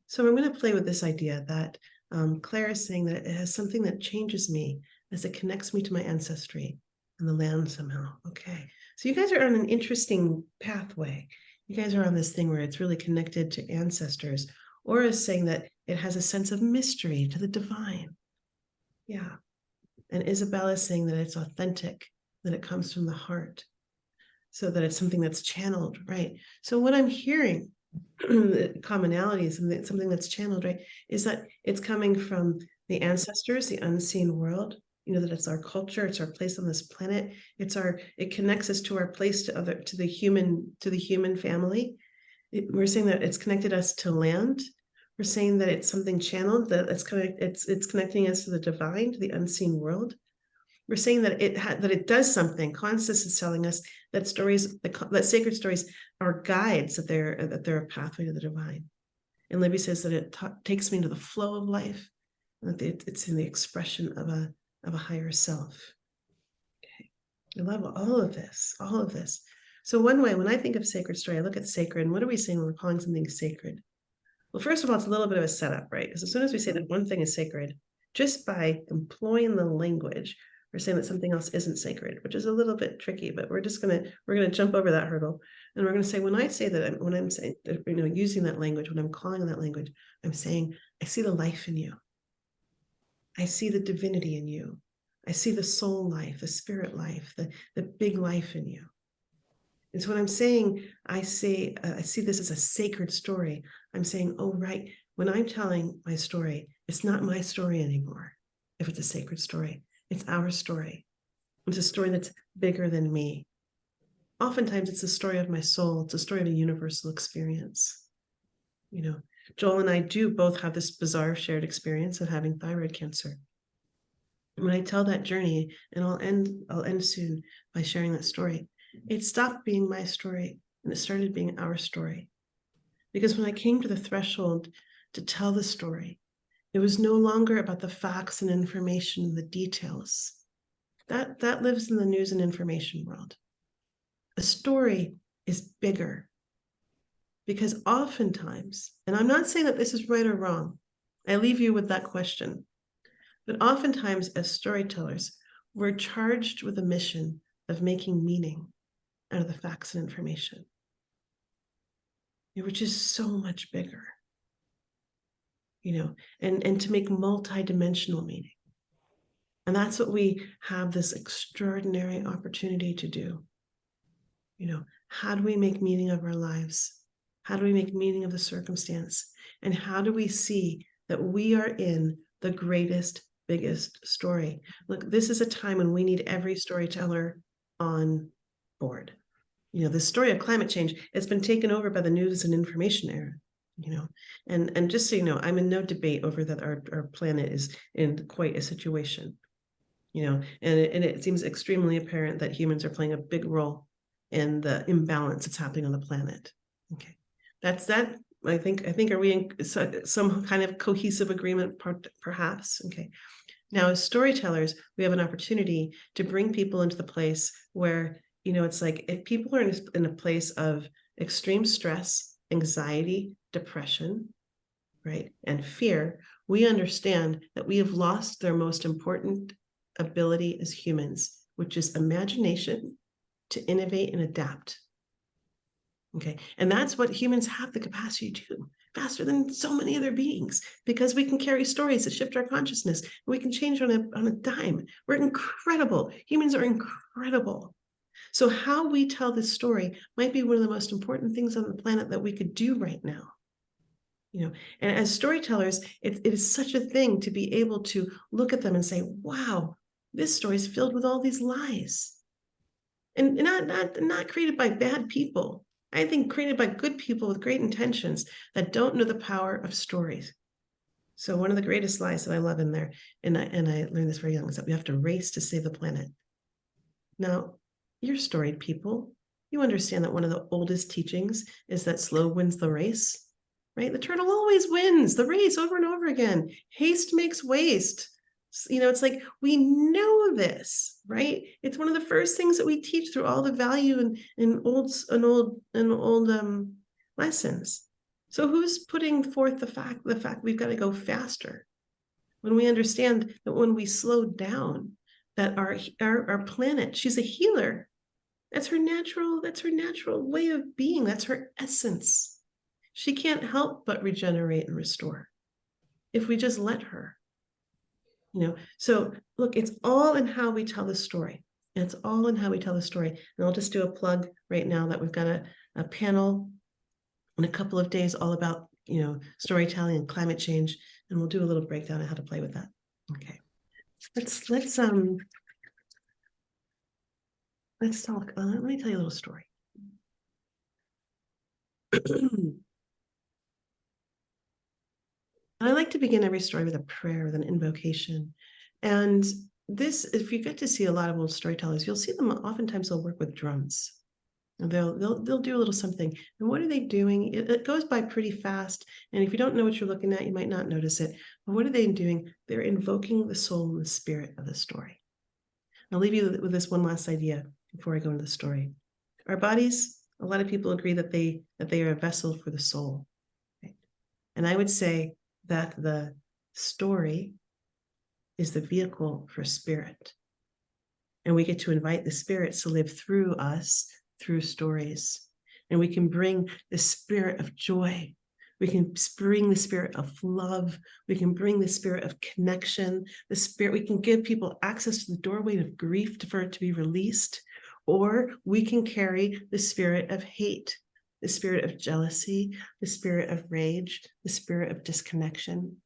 So I'm going to play with this idea that Claire is saying that it has something that changes me as it connects me to my ancestry and the land somehow. Okay. So you guys are on an interesting pathway. You guys are on this thing where it's really connected to ancestors, or is saying that it has a sense of mystery to the divine. Yeah. And Isabella is saying that it's authentic, that it comes from the heart, so that it's something that's channeled, right? So what I'm hearing, the commonality is something that's channeled, right, is that it's coming from the ancestors, the unseen world, that it's our culture, it's our place on this planet, it connects us to our place to the human family. We're saying that it's connected us to land. We're saying that it's something channeled, that it's connecting us to the divine, to the unseen world. We're saying that it does something. Constance is telling us that that sacred stories are guides, that they're a pathway to the divine. And Libby says that it takes me to the flow of life, and that it's in the expression of a higher self. Okay, I love all of this. So one way, when I think of sacred story, I look at sacred, and what are we saying when we're calling something sacred? Well, first of all, it's a little bit of a setup, right? Because as soon as we say that one thing is sacred, just by employing the language, we're saying that something else isn't sacred, which is a little bit tricky, but we're gonna jump over that hurdle, and we're gonna say, when I'm saying, using that language, when I'm calling on that language, I'm saying, I see the life in you. I see the divinity in you. I see the soul life, the spirit life, the big life in you. And so when I'm saying, I see this as a sacred story, I'm saying, oh, right, when I'm telling my story, it's not my story anymore. If it's a sacred story, it's our story. It's a story that's bigger than me. Oftentimes it's the story of my soul. It's a story of a universal experience. Joel and I do both have this bizarre shared experience of having thyroid cancer. And when I tell that journey, and I'll end soon by sharing that story, it stopped being my story and it started being our story. Because when I came to the threshold to tell the story, it was no longer about the facts and information and the details. That lives in the news and information world. A story is bigger. Because oftentimes, and I'm not saying that this is right or wrong, I leave you with that question. But oftentimes, as storytellers, we're charged with a mission of making meaning out of the facts and information, which is so much bigger, and to make multi-dimensional meaning. And that's what we have this extraordinary opportunity to do. How do we make meaning of our lives? How do we make meaning of the circumstance? And how do we see that we are in the greatest, biggest story? Look, this is a time when we need every storyteller on board. The story of climate change, it's been taken over by the news and information era. And just so you know, I'm in no debate over that our planet is in quite a situation. And it seems extremely apparent that humans are playing a big role in the imbalance that's happening on the planet. Okay, that's that. I think are we in some kind of cohesive agreement, perhaps? Okay. Now, as storytellers, we have an opportunity to bring people into the place where, it's like if people are in a place of extreme stress, anxiety, depression, right, and fear, we understand that we have lost their most important ability as humans, which is imagination to innovate and adapt. Okay, and that's what humans have the capacity to do faster than so many other beings, because we can carry stories that shift our consciousness. And we can change on a dime. We're incredible. Humans are incredible. So how we tell this story might be one of the most important things on the planet that we could do right now. And as storytellers, it is such a thing to be able to look at them and say, wow, this story is filled with all these lies. And not created by bad people. I think created by good people with great intentions that don't know the power of stories. So one of the greatest lies that I love in there, and I learned this very young, is that we have to race to save the planet. Now, you're storied people. You understand that one of the oldest teachings is that slow wins the race, right? The turtle always wins the race over and over again. Haste makes waste. It's like we know this, right? It's one of the first things that we teach through all the value and old lessons. So who's putting forth the fact we've got to go faster when we understand that when we slow down, that our planet, she's a healer. That's her natural way of being. That's her essence. She can't help but regenerate and restore if we just let her. So look, it's all in how we tell the story. It's all in how we tell the story. And I'll just do a plug right now that we've got a panel in a couple of days all about, storytelling and climate change. And we'll do a little breakdown of how to play with that. Okay. Let's talk. Let me tell you a little story. I like to begin every story with a prayer, with an invocation. And this, if you get to see a lot of old storytellers, you'll see them oftentimes they'll work with drums. And they'll do a little something. And what are they doing? It goes by pretty fast. And if you don't know what you're looking at, you might not notice it. But what are they doing? They're invoking the soul and the spirit of the story. I'll leave you with this one last idea before I go into the story. Our bodies, a lot of people agree that they are a vessel for the soul. Right? And I would say that the story is the vehicle for spirit. And we get to invite the spirits to live through us, through stories. And we can bring the spirit of joy. We can bring the spirit of love. We can bring the spirit of connection. We can give people access to the doorway of grief for it to be released. Or we can carry the spirit of hate, the spirit of jealousy, the spirit of rage, the spirit of disconnection.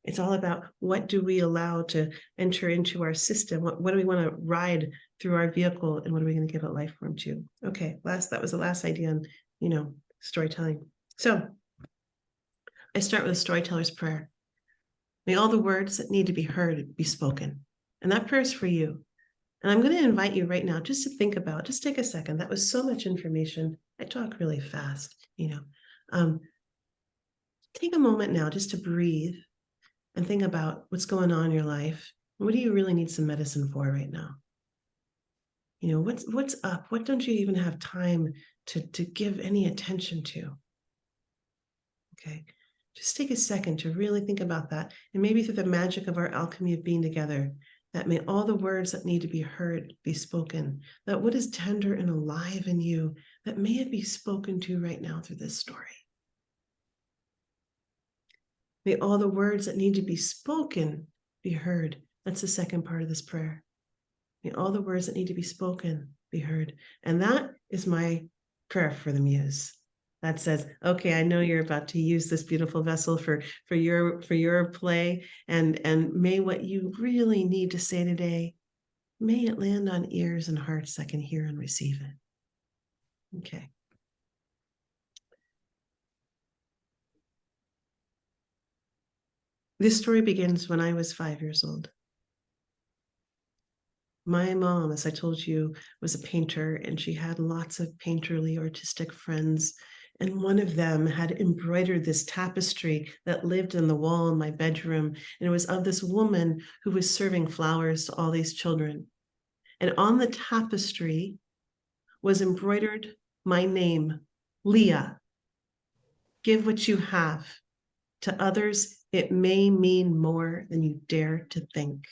It's all about what do we allow to enter into our system? What do we want to ride through our vehicle, and what are we going to give it life form to? Okay, that was the last idea on, storytelling. So I start with a storyteller's prayer. May all the words that need to be heard be spoken. And that prayer is for you. And I'm going to invite you right now just to think about, just take a second. That was so much information. I talk really fast, Take a moment now just to breathe and think about what's going on in your life. What do you really need some medicine for right now? What's up? What don't you even have time to give any attention to? Okay. Just take a second to really think about that. And maybe through the magic of our alchemy of being together, that may all the words that need to be heard be spoken, that what is tender and alive in you, that may it be spoken to right now through this story. May all the words that need to be spoken be heard. That's the second part of this prayer. May all the words that need to be spoken be heard. And that is my prayer for the muse. That says, okay, I know you're about to use this beautiful vessel for your play, and may what you really need to say today, may it land on ears and hearts that can hear and receive it. Okay. This story begins when I was 5 years old. My mom, as I told you, was a painter, and she had lots of painterly artistic friends. And one of them had embroidered this tapestry that lived on the wall in my bedroom. And it was of this woman who was serving flowers to all these children. And on the tapestry was embroidered my name, Leah. Give what you have. To others, it may mean more than you dare to think.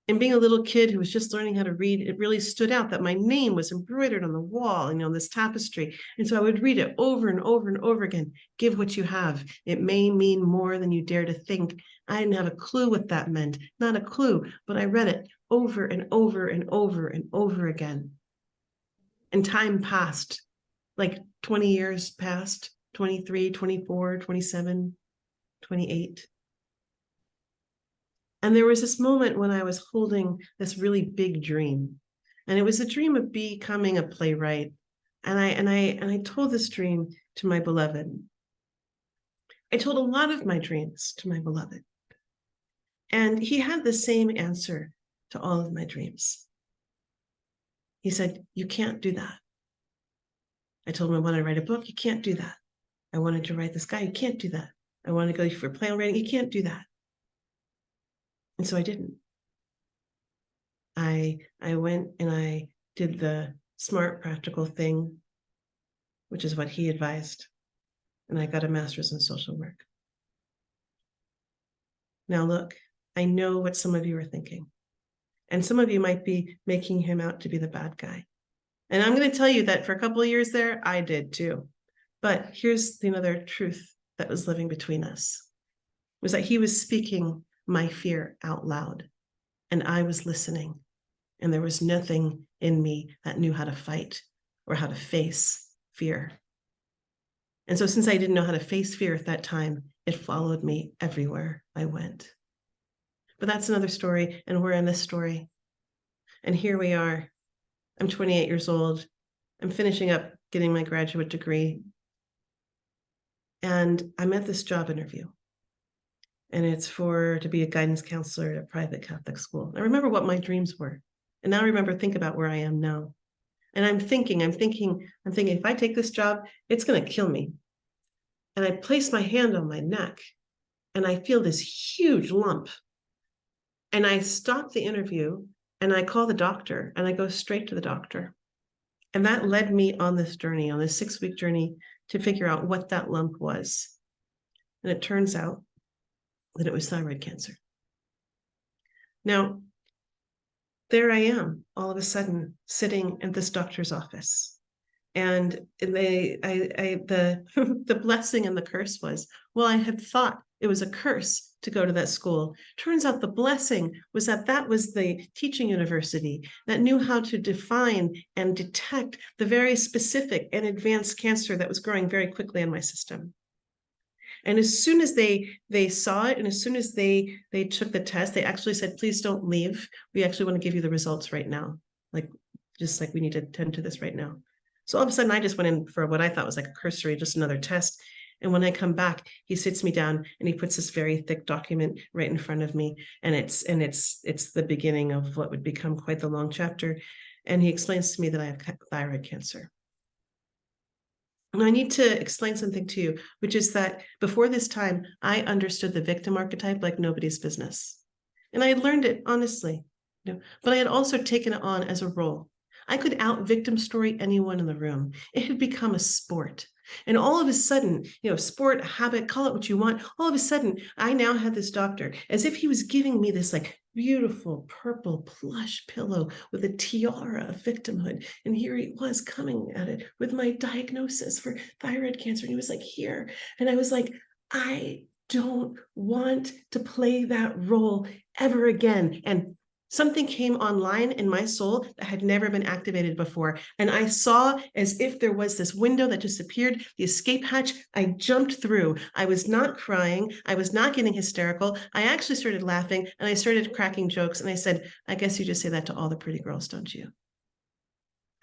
And being a little kid who was just learning how to read, it really stood out that my name was embroidered on the wall, this tapestry. And so I would read it over and over and over again. Give what you have. It may mean more than you dare to think. I didn't have a clue what that meant, not a clue, but I read it over and over and over and over again. And time passed, like 20 years passed, 23, 24, 27, 28. And there was this moment when I was holding this really big dream, and it was a dream of becoming a playwright. And I told this dream to my beloved. I told a lot of my dreams to my beloved, and he had the same answer to all of my dreams. He said, "You can't do that." I told him I wanted to write a book. You can't do that. I wanted to write this guy. You can't do that. I wanted to go for play writing. You can't do that. And so I didn't. I went and I did the smart, practical thing, which is what he advised. And I got a master's in social work. Now look, I know what some of you are thinking. And some of you might be making him out to be the bad guy. And I'm going to tell you that for a couple of years there, I did too. But here's another truth that was living between us, was that he was speaking my fear out loud, and I was listening. And there was nothing in me that knew how to fight or how to face fear. And so since I didn't know how to face fear at that time, it followed me everywhere I went. But that's another story, and we're in this story. And here we are. I'm 28 years old. I'm finishing up getting my graduate degree. And I'm at this job interview. And it's to be a guidance counselor at a private Catholic school. I remember what my dreams were. And now I think about where I am now. And I'm thinking, if I take this job, it's going to kill me. And I place my hand on my neck and I feel this huge lump. And I stop the interview and I call the doctor and I go straight to the doctor. And that led me on this journey, on this 6-week journey, to figure out what that lump was. And it turns out that it was thyroid cancer. Now, there I am, all of a sudden, sitting at this doctor's office. And the blessing and the curse was, well, I had thought it was a curse to go to that school. Turns out the blessing was that was the teaching university that knew how to define and detect the very specific and advanced cancer that was growing very quickly in my system. And as soon as they saw it, and as soon as they took the test, they actually said, please don't leave. We actually want to give you the results right now. Just like we need to attend to this right now. So all of a sudden I just went in for what I thought was like a cursory, just another test. And when I come back, he sits me down and he puts this very thick document right in front of me. And it's the beginning of what would become quite the long chapter. And he explains to me that I have thyroid cancer. And I need to explain something to you, which is that before this time, I understood the victim archetype like nobody's business. And I had learned it honestly, but I had also taken it on as a role. I could out victim story anyone in the room. It had become a sport. And all of a sudden, sport, habit, call it what you want. All of a sudden, I now had this doctor as if he was giving me this like beautiful purple plush pillow with a tiara of victimhood. And here he was coming at it with my diagnosis for thyroid cancer. And he was like, here. And I was like, I don't want to play that role ever again. And something came online in my soul that had never been activated before. And I saw as if there was this window that just appeared, the escape hatch. I jumped through. I was not crying. I was not getting hysterical. I actually started laughing and I started cracking jokes. And I said, I guess you just say that to all the pretty girls, don't you?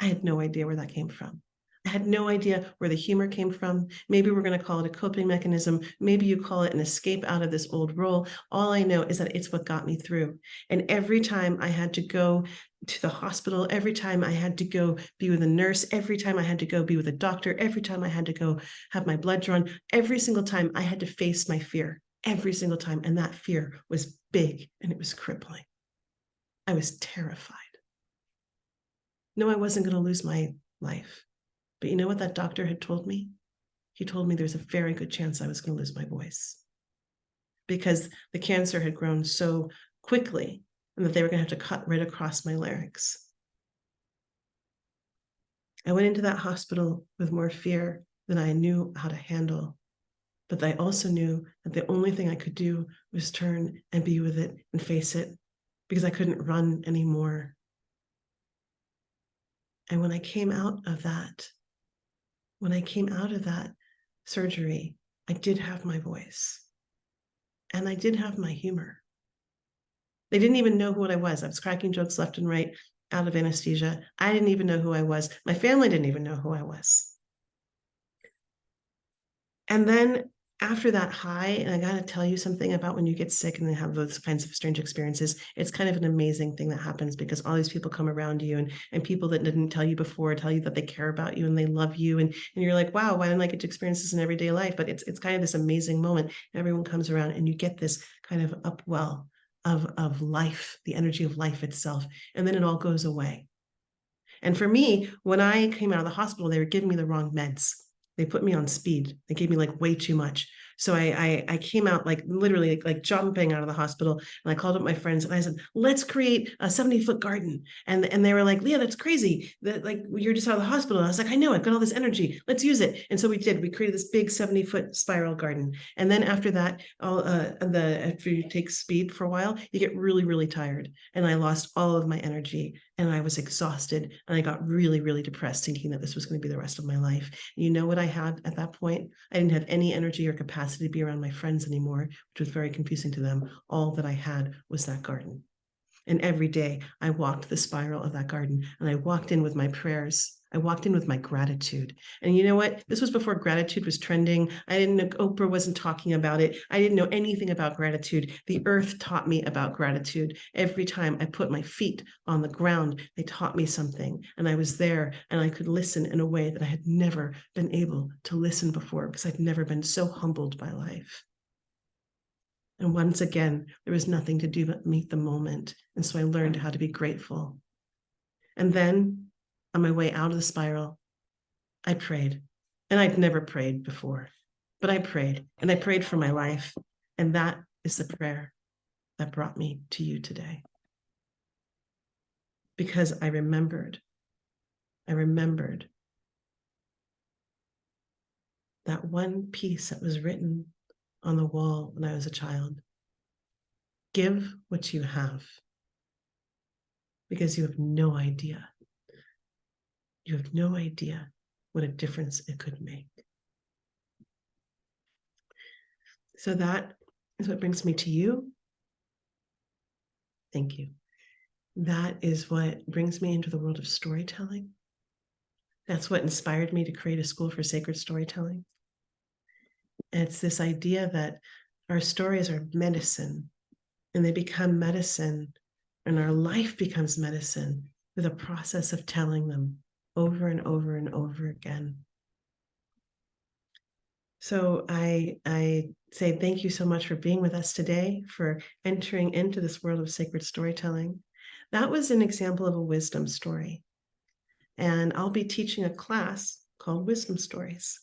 I had no idea where that came from. I had no idea where the humor came from. Maybe we're going to call it a coping mechanism. Maybe you call it an escape out of this old role. All I know is that it's what got me through. And every time I had to go to the hospital, every time I had to go be with a nurse, every time I had to go be with a doctor, every time I had to go have my blood drawn, every single time I had to face my fear, every single time. And that fear was big and it was crippling. I was terrified. No, I wasn't going to lose my life. But you know what that doctor had told me? He told me there's a very good chance I was going to lose my voice because the cancer had grown so quickly and that they were going to have to cut right across my larynx. I went into that hospital with more fear than I knew how to handle. But I also knew that the only thing I could do was turn and be with it and face it because I couldn't run anymore. And when I came out of that surgery, I did have my voice and I did have my humor. They didn't even know who I was. I was cracking jokes left and right out of anesthesia. I didn't even know who I was. My family didn't even know who I was. And then after that high, and I got to tell you something about when you get sick and they have those kinds of strange experiences, it's kind of an amazing thing that happens because all these people come around you and people that didn't tell you before tell you that they care about you and they love you. And you're like, wow, why didn't I get to experience this in everyday life? But it's kind of this amazing moment. Everyone comes around and you get this kind of upwell of life, the energy of life itself. And then it all goes away. And for me, when I came out of the hospital, they were giving me the wrong meds. They put me on speed. They gave me like way too much. So I came out like literally like jumping out of the hospital and I called up my friends and I said, let's create a 70-foot garden. And they were like, Leah, that's crazy. That like you're just out of the hospital. And I was like, I know, I've got all this energy. Let's use it. And so we did. We created this big 70-foot spiral garden. And then after that, after you take speed for a while, you get really, really tired. And I lost all of my energy and I was exhausted and I got really, really depressed thinking that this was going to be the rest of my life. You know what I had at that point? I didn't have any energy or capacity to be around my friends anymore, which was very confusing to them. All that I had was that garden. And every day I walked the spiral of that garden and I walked in with my prayers. I walked in with my gratitude. And you know what? This was before gratitude was trending. I didn't know, Oprah wasn't talking about it. I didn't know anything about gratitude. The earth taught me about gratitude. Every time I put my feet on the ground, they taught me something. And I was there and I could listen in a way that I had never been able to listen before because I'd never been so humbled by life. And once again, there was nothing to do but meet the moment. And so I learned how to be grateful. And then on my way out of the spiral, I prayed. And I'd never prayed before, but I prayed and I prayed for my life. And that is the prayer that brought me to you today. Because I remembered that one piece that was written on the wall when I was a child. Give what you have, because you have no idea. You have no idea what a difference it could make. So that is what brings me to you. Thank you. That is what brings me into the world of storytelling. That's what inspired me to create a school for sacred storytelling. And it's this idea that our stories are medicine, and they become medicine, and our life becomes medicine with a process of telling them over and over and over again. So I say thank you so much for being with us today, for entering into this world of sacred storytelling. That was an example of a wisdom story. And I'll be teaching a class called Wisdom Stories.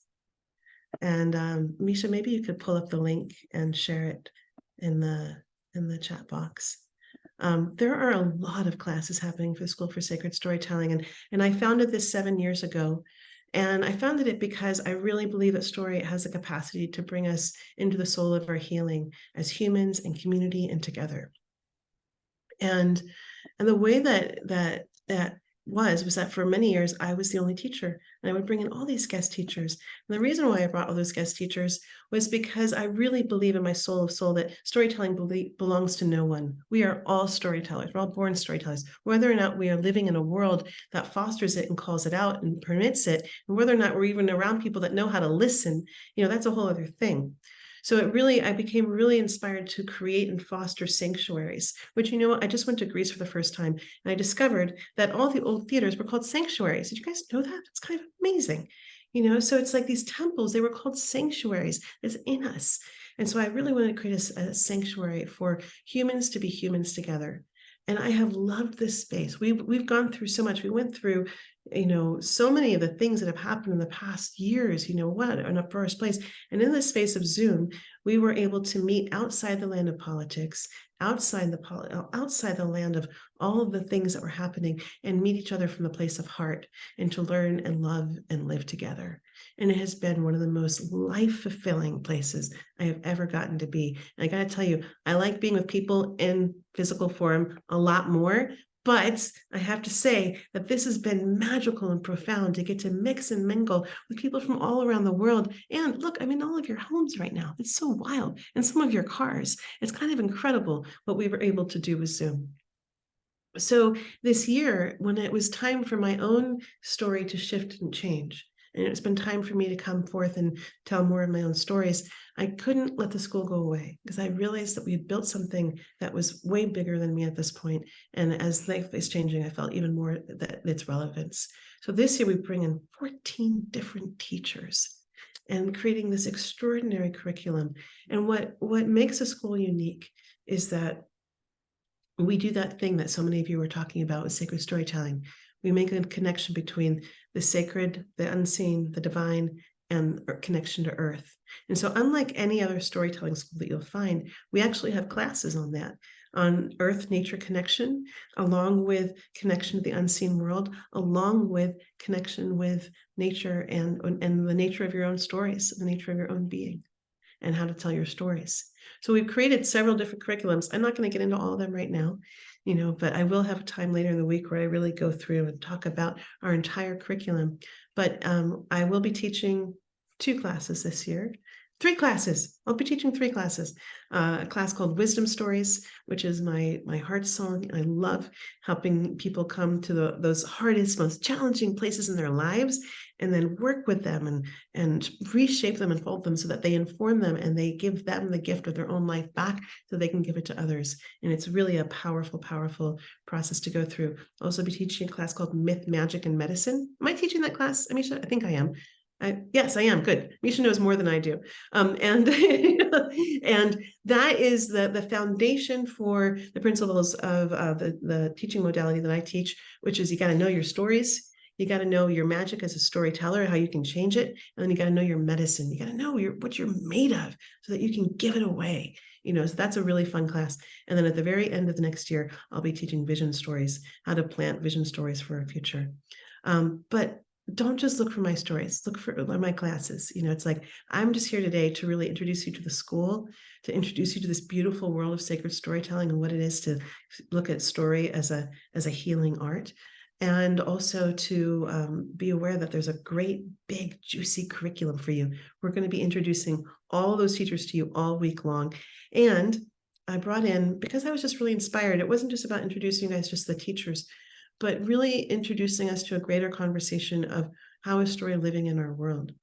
And Misha, maybe you could pull up the link and share it in the chat box. There are a lot of classes happening for the School for Sacred Storytelling, and I founded this 7 years ago. And I founded it because I really believe that story has the capacity to bring us into the soul of our healing as humans and community and together. And the way that was that for many years I was the only teacher, and I would bring in all these guest teachers. And the reason why I brought all those guest teachers was because I really believe in my soul of soul that storytelling belongs to no one. We are all storytellers. We're all born storytellers. Whether or not we are living in a world that fosters it and calls it out and permits it, and whether or not we're even around people that know how to listen, that's a whole other thing. So I became really inspired to create and foster sanctuaries, which, I just went to Greece for the first time, and I discovered that all the old theaters were called sanctuaries. Did you guys know that? It's kind of amazing. So it's like these temples, they were called sanctuaries. It's in us. And so I really wanted to create a sanctuary for humans to be humans together. And I have loved this space. We've gone through so much. We went through, so many of the things that have happened in the past years, what in a first place. And in the space of Zoom, we were able to meet outside the land of politics, outside the land of all of the things that were happening, and meet each other from the place of heart, and to learn and love and live together. And it has been one of the most life-fulfilling places I have ever gotten to be. And I got to tell you, I like being with people in physical form a lot more, but I have to say that this has been magical and profound to get to mix and mingle with people from all around the world. And look, I'm in all of your homes right now. It's so wild. And some of your cars. It's kind of incredible what we were able to do with Zoom. So this year, when it was time for my own story to shift and change, and it's been time for me to come forth and tell more of my own stories, I couldn't let the school go away, because I realized that we had built something that was way bigger than me at this point. And as life is changing, I felt even more that its relevance. So this year we bring in 14 different teachers and creating this extraordinary curriculum. And what makes the school unique is that we do that thing that so many of you were talking about with sacred storytelling. We make a connection between the sacred, the unseen, the divine, and connection to earth. And so unlike any other storytelling school that you'll find, we actually have classes on that, on earth-nature connection, along with connection to the unseen world, along with connection with nature and the nature of your own stories, the nature of your own being, and how to tell your stories. So we've created several different curriculums. I'm not going to get into all of them right now, but I will have a time later in the week where I really go through and talk about our entire curriculum. But I will be teaching 2 classes this year. 3 classes. I'll be teaching 3 classes. A class called Wisdom Stories, which is my heart song. I love helping people come to those hardest, most challenging places in their lives, and then work with them and reshape them and fold them so that they inform them and they give them the gift of their own life back so they can give it to others. And it's really a powerful, powerful process to go through. I'll also be teaching a class called Myth, Magic, and Medicine. Am I teaching that class, Amisha? I think I am. Yes, I am. Good. Misha knows more than I do. And and that is the foundation for the principles of the teaching modality that I teach, which is you got to know your stories. You got to know your magic as a storyteller, how you can change it. And then you got to know your medicine. You got to know what you're made of so that you can give it away. So that's a really fun class. And then at the very end of the next year, I'll be teaching vision stories, how to plant vision stories for our future. But don't just look for my stories, look for my classes. It's like, I'm just here today to really introduce you to the school, to introduce you to this beautiful world of sacred storytelling and what it is to look at story as a healing art. And also to be aware that there's a great, big, juicy curriculum for you. We're going to be introducing all those teachers to you all week long. And I brought in, because I was just really inspired, it wasn't just about introducing you guys, just the teachers, but really introducing us to a greater conversation of how is story living in our world.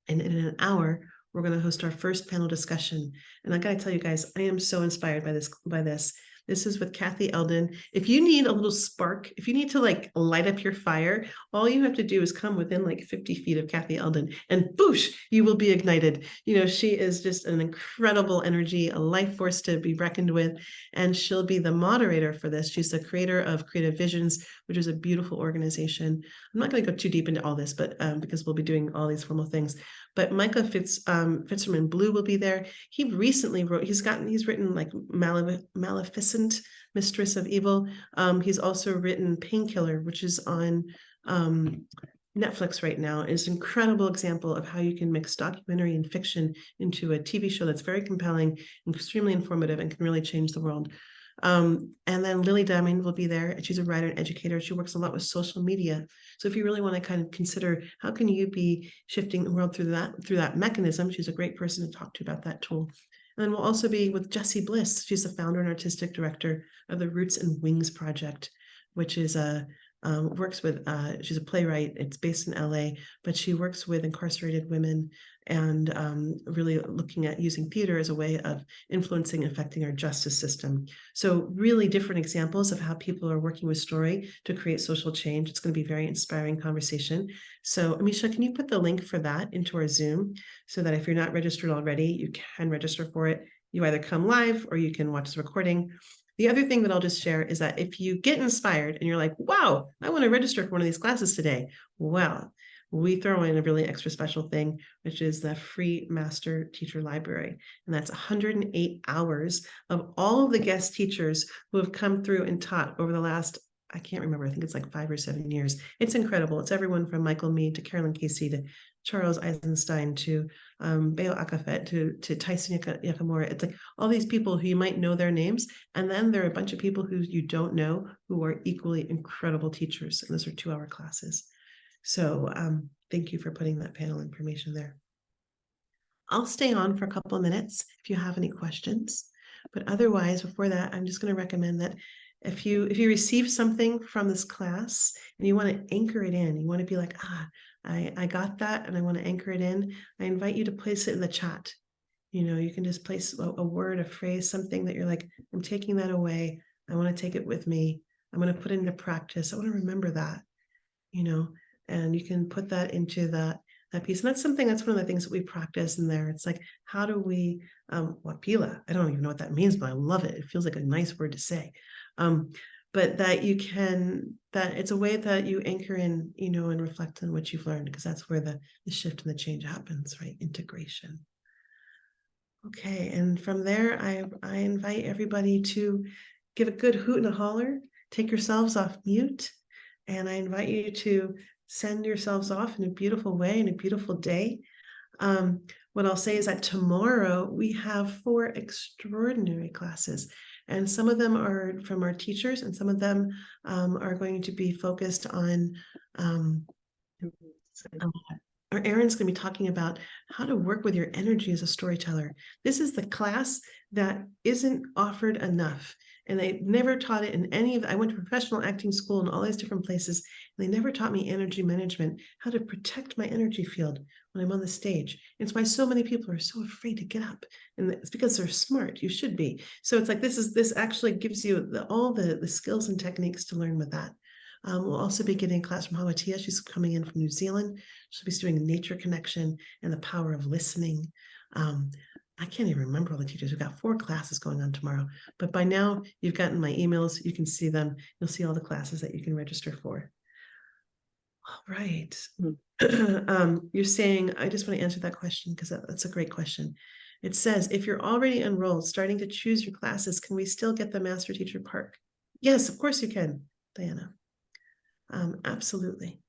And in an hour, we're going to host our first panel discussion. And I got to tell you guys, I am so inspired by this. This is with Kathy Eldon. If you need a little spark, if you need to like light up your fire, all you have to do is come within like 50 feet of Kathy Eldon and boosh, you will be ignited. You know, she is just an incredible energy, a life force to be reckoned with. And she'll be the moderator for this. She's the creator of Creative Visions, which is a beautiful organization. I'm not going to go too deep into all this, but because we'll be doing all these formal things. But Micah Fitzgerald Blue will be there. He recently wrote, he's written like Maleficent, Mistress of Evil. He's also written Painkiller, which is on Netflix right now. Is an incredible example of how you can mix documentary and fiction into a TV show that's very compelling, extremely informative, and can really change the world. And then Lily Diamond will be there. She's a writer and educator. She works a lot with social media. So if you really want to kind of consider how can you be shifting the world through that mechanism, she's a great person to talk to about that tool. And then we'll also be with Jessie Bliss. She's the founder and artistic director of the Roots and Wings Project, which is works with, she's a playwright. It's based in LA, but she works with incarcerated women and really looking at using theater as a way of influencing and affecting our justice system. So really different examples of how people are working with story to create social change. It's going to be a very inspiring conversation. So Amisha, can you put the link for that into our Zoom so that if you're not registered already, you can register for it. You either come live or you can watch the recording. The other thing that I'll just share is that if you get inspired and you're like, wow, I want to register for one of these classes today, well, we throw in a really extra special thing, which is the free master teacher library. And that's 108 hours of all of the guest teachers who have come through and taught over the last, I can't remember, I think it's like 5 or 7 years. It's incredible. It's everyone from Michael Mead to Carolyn Casey to Charles Eisenstein to Beo Akafet to Tyson Yakamura. It's like all these people who you might know their names. And then there are a bunch of people who you don't know who are equally incredible teachers. And those are 2-hour classes. So thank you for putting that panel information there. I'll stay on for a couple of minutes if you have any questions. But otherwise, before that, I'm just going to recommend that if you receive something from this class and you want to anchor it in, you want to be like, I got that and I want to anchor it in, I invite you to place it in the chat. You know, you can just place a word, a phrase, something that you're like, I'm taking that away. I want to take it with me. I'm going to put it into practice. I want to remember that, you know, and you can put that into that piece. And that's one of the things that we practice in there. It's like, how do we, wapila? I don't even know what that means, but I love it. It feels like a nice word to say. But that you can, that it's a way that you anchor in, you know, and reflect on what you've learned, because that's where the shift and the change happens, right? Integration. Okay, and from there, I invite everybody to give a good hoot and a holler, take yourselves off mute, and I invite you to send yourselves off in a beautiful way, in a beautiful day. What I'll say is that tomorrow we have 4 extraordinary classes, and some of them are from our teachers, and some of them are going to be focused on or Erin's going to be talking about how to work with your energy as a storyteller. This is the class that isn't offered enough. And they never taught it in any of, I went to professional acting school and all these different places. And they never taught me energy management, how to protect my energy field when I'm on the stage. It's why so many people are so afraid to get up. And it's because they're smart. You should be. So it's like, this actually gives you all the skills and techniques to learn with that. We'll also be getting a class from Hawatia. She's coming in from New Zealand. She'll be doing nature connection and the power of listening. I can't even remember all the teachers. We've got 4 classes going on tomorrow, but by now you've gotten my emails. You can see them. You'll see all the classes that you can register for. All right. You're saying, I just want to answer that question because that's a great question. It says, if you're already enrolled, starting to choose your classes, can we still get the Master Teacher Park? Yes, of course you can, Diana. Absolutely.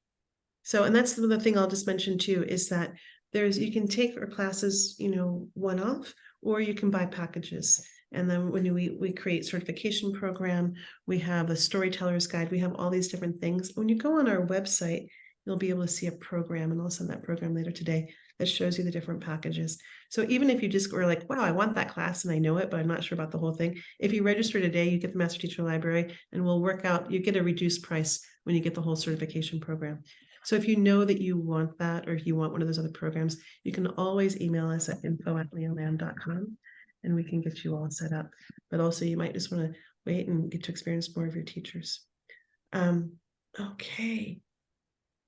So, and that's the thing I'll just mention too, is that you can take our classes, you know, one-off, or you can buy packages. And then when we create certification program, we have a storyteller's guide, we have all these different things. When you go on our website, you'll be able to see a program, and I'll send that program later today that shows you the different packages. So even if you just were like, wow, I want that class and I know it, but I'm not sure about the whole thing. If you register today, you get the Master Teacher Library, and we'll work out, you get a reduced price when you get the whole certification program. So if you know that you want that, or if you want one of those other programs, you can always email us at info@leahlam.com and we can get you all set up. But also you might just want to wait and get to experience more of your teachers. Okay.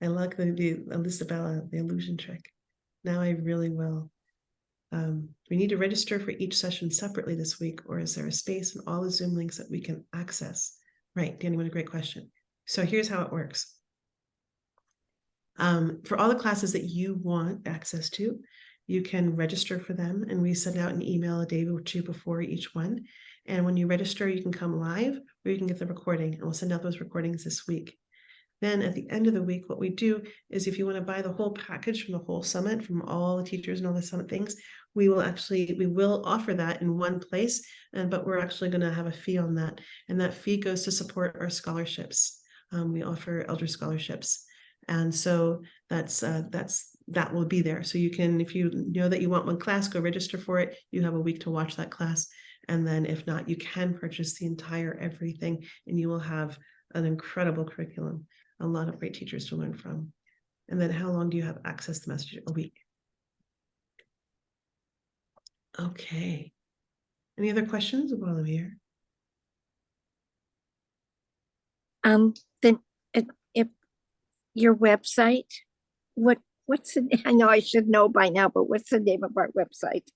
I like the Elisabella, the illusion trick. Now I really will. We need to register for each session separately this week, or is there a space in all the Zoom links that we can access? Right, Danny, what a great question. So here's how it works. For all the classes that you want access to, you can register for them, and we send out an email a day or two before each one. And when you register, you can come live, or you can get the recording, and we'll send out those recordings this week. Then at the end of the week, what we do is if you want to buy the whole package from the whole summit, from all the teachers and all the summit things, we will offer that in one place, but we're actually going to have a fee on that. And that fee goes to support our scholarships. We offer elder scholarships. And so that will be there. So you can, if you know that you want one class, go register for it. You have a week to watch that class. And then if not, you can purchase the entire everything, and you will have an incredible curriculum. A lot of great teachers to learn from. And then how long do you have access to message? A week. Okay. Any other questions while I'm here? Then if your website, what's the, I know I should know by now, but what's the name of our website?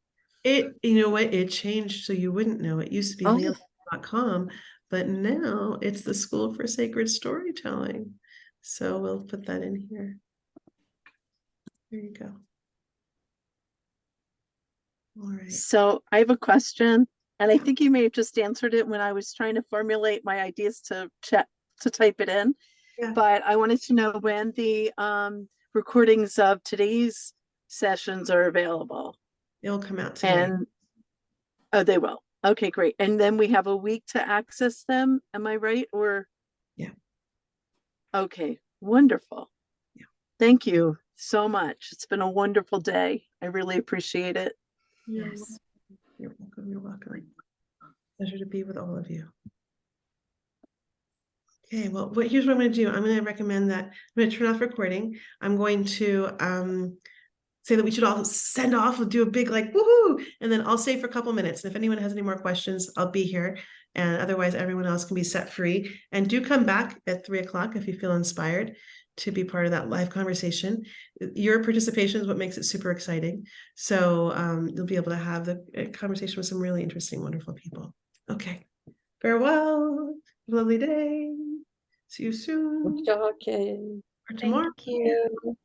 You know what? It changed, so you wouldn't know. It used to be leah.com, but now it's the School for Sacred Storytelling. So we'll put that in here. There you go. All right. So I have a question, and I think you may have just answered it when I was trying to formulate my ideas to type it in. Yeah. But I wanted to know when the recordings of today's sessions are available. They'll come out today. And oh, they will. Okay, great. And then we have a week to access them. Am I right? Or yeah. Okay, wonderful. Yeah. Thank you so much. It's been a wonderful day. I really appreciate it. Yes. You're welcome. You're welcome. Pleasure to be with all of you. Okay, well, here's what I'm going to do. I'm going to recommend that I'm going to turn off recording. I'm going to say that we should all send off, we'll do a big like woohoo, and then I'll stay for a couple minutes. And if anyone has any more questions, I'll be here. And otherwise, everyone else can be set free. And do come back at 3 o'clock if you feel inspired to be part of that live conversation. Your participation is what makes it super exciting. So you'll be able to have the conversation with some really interesting, wonderful people. Okay, farewell. Lovely day. See you soon. Okay. Or tomorrow. Thank you.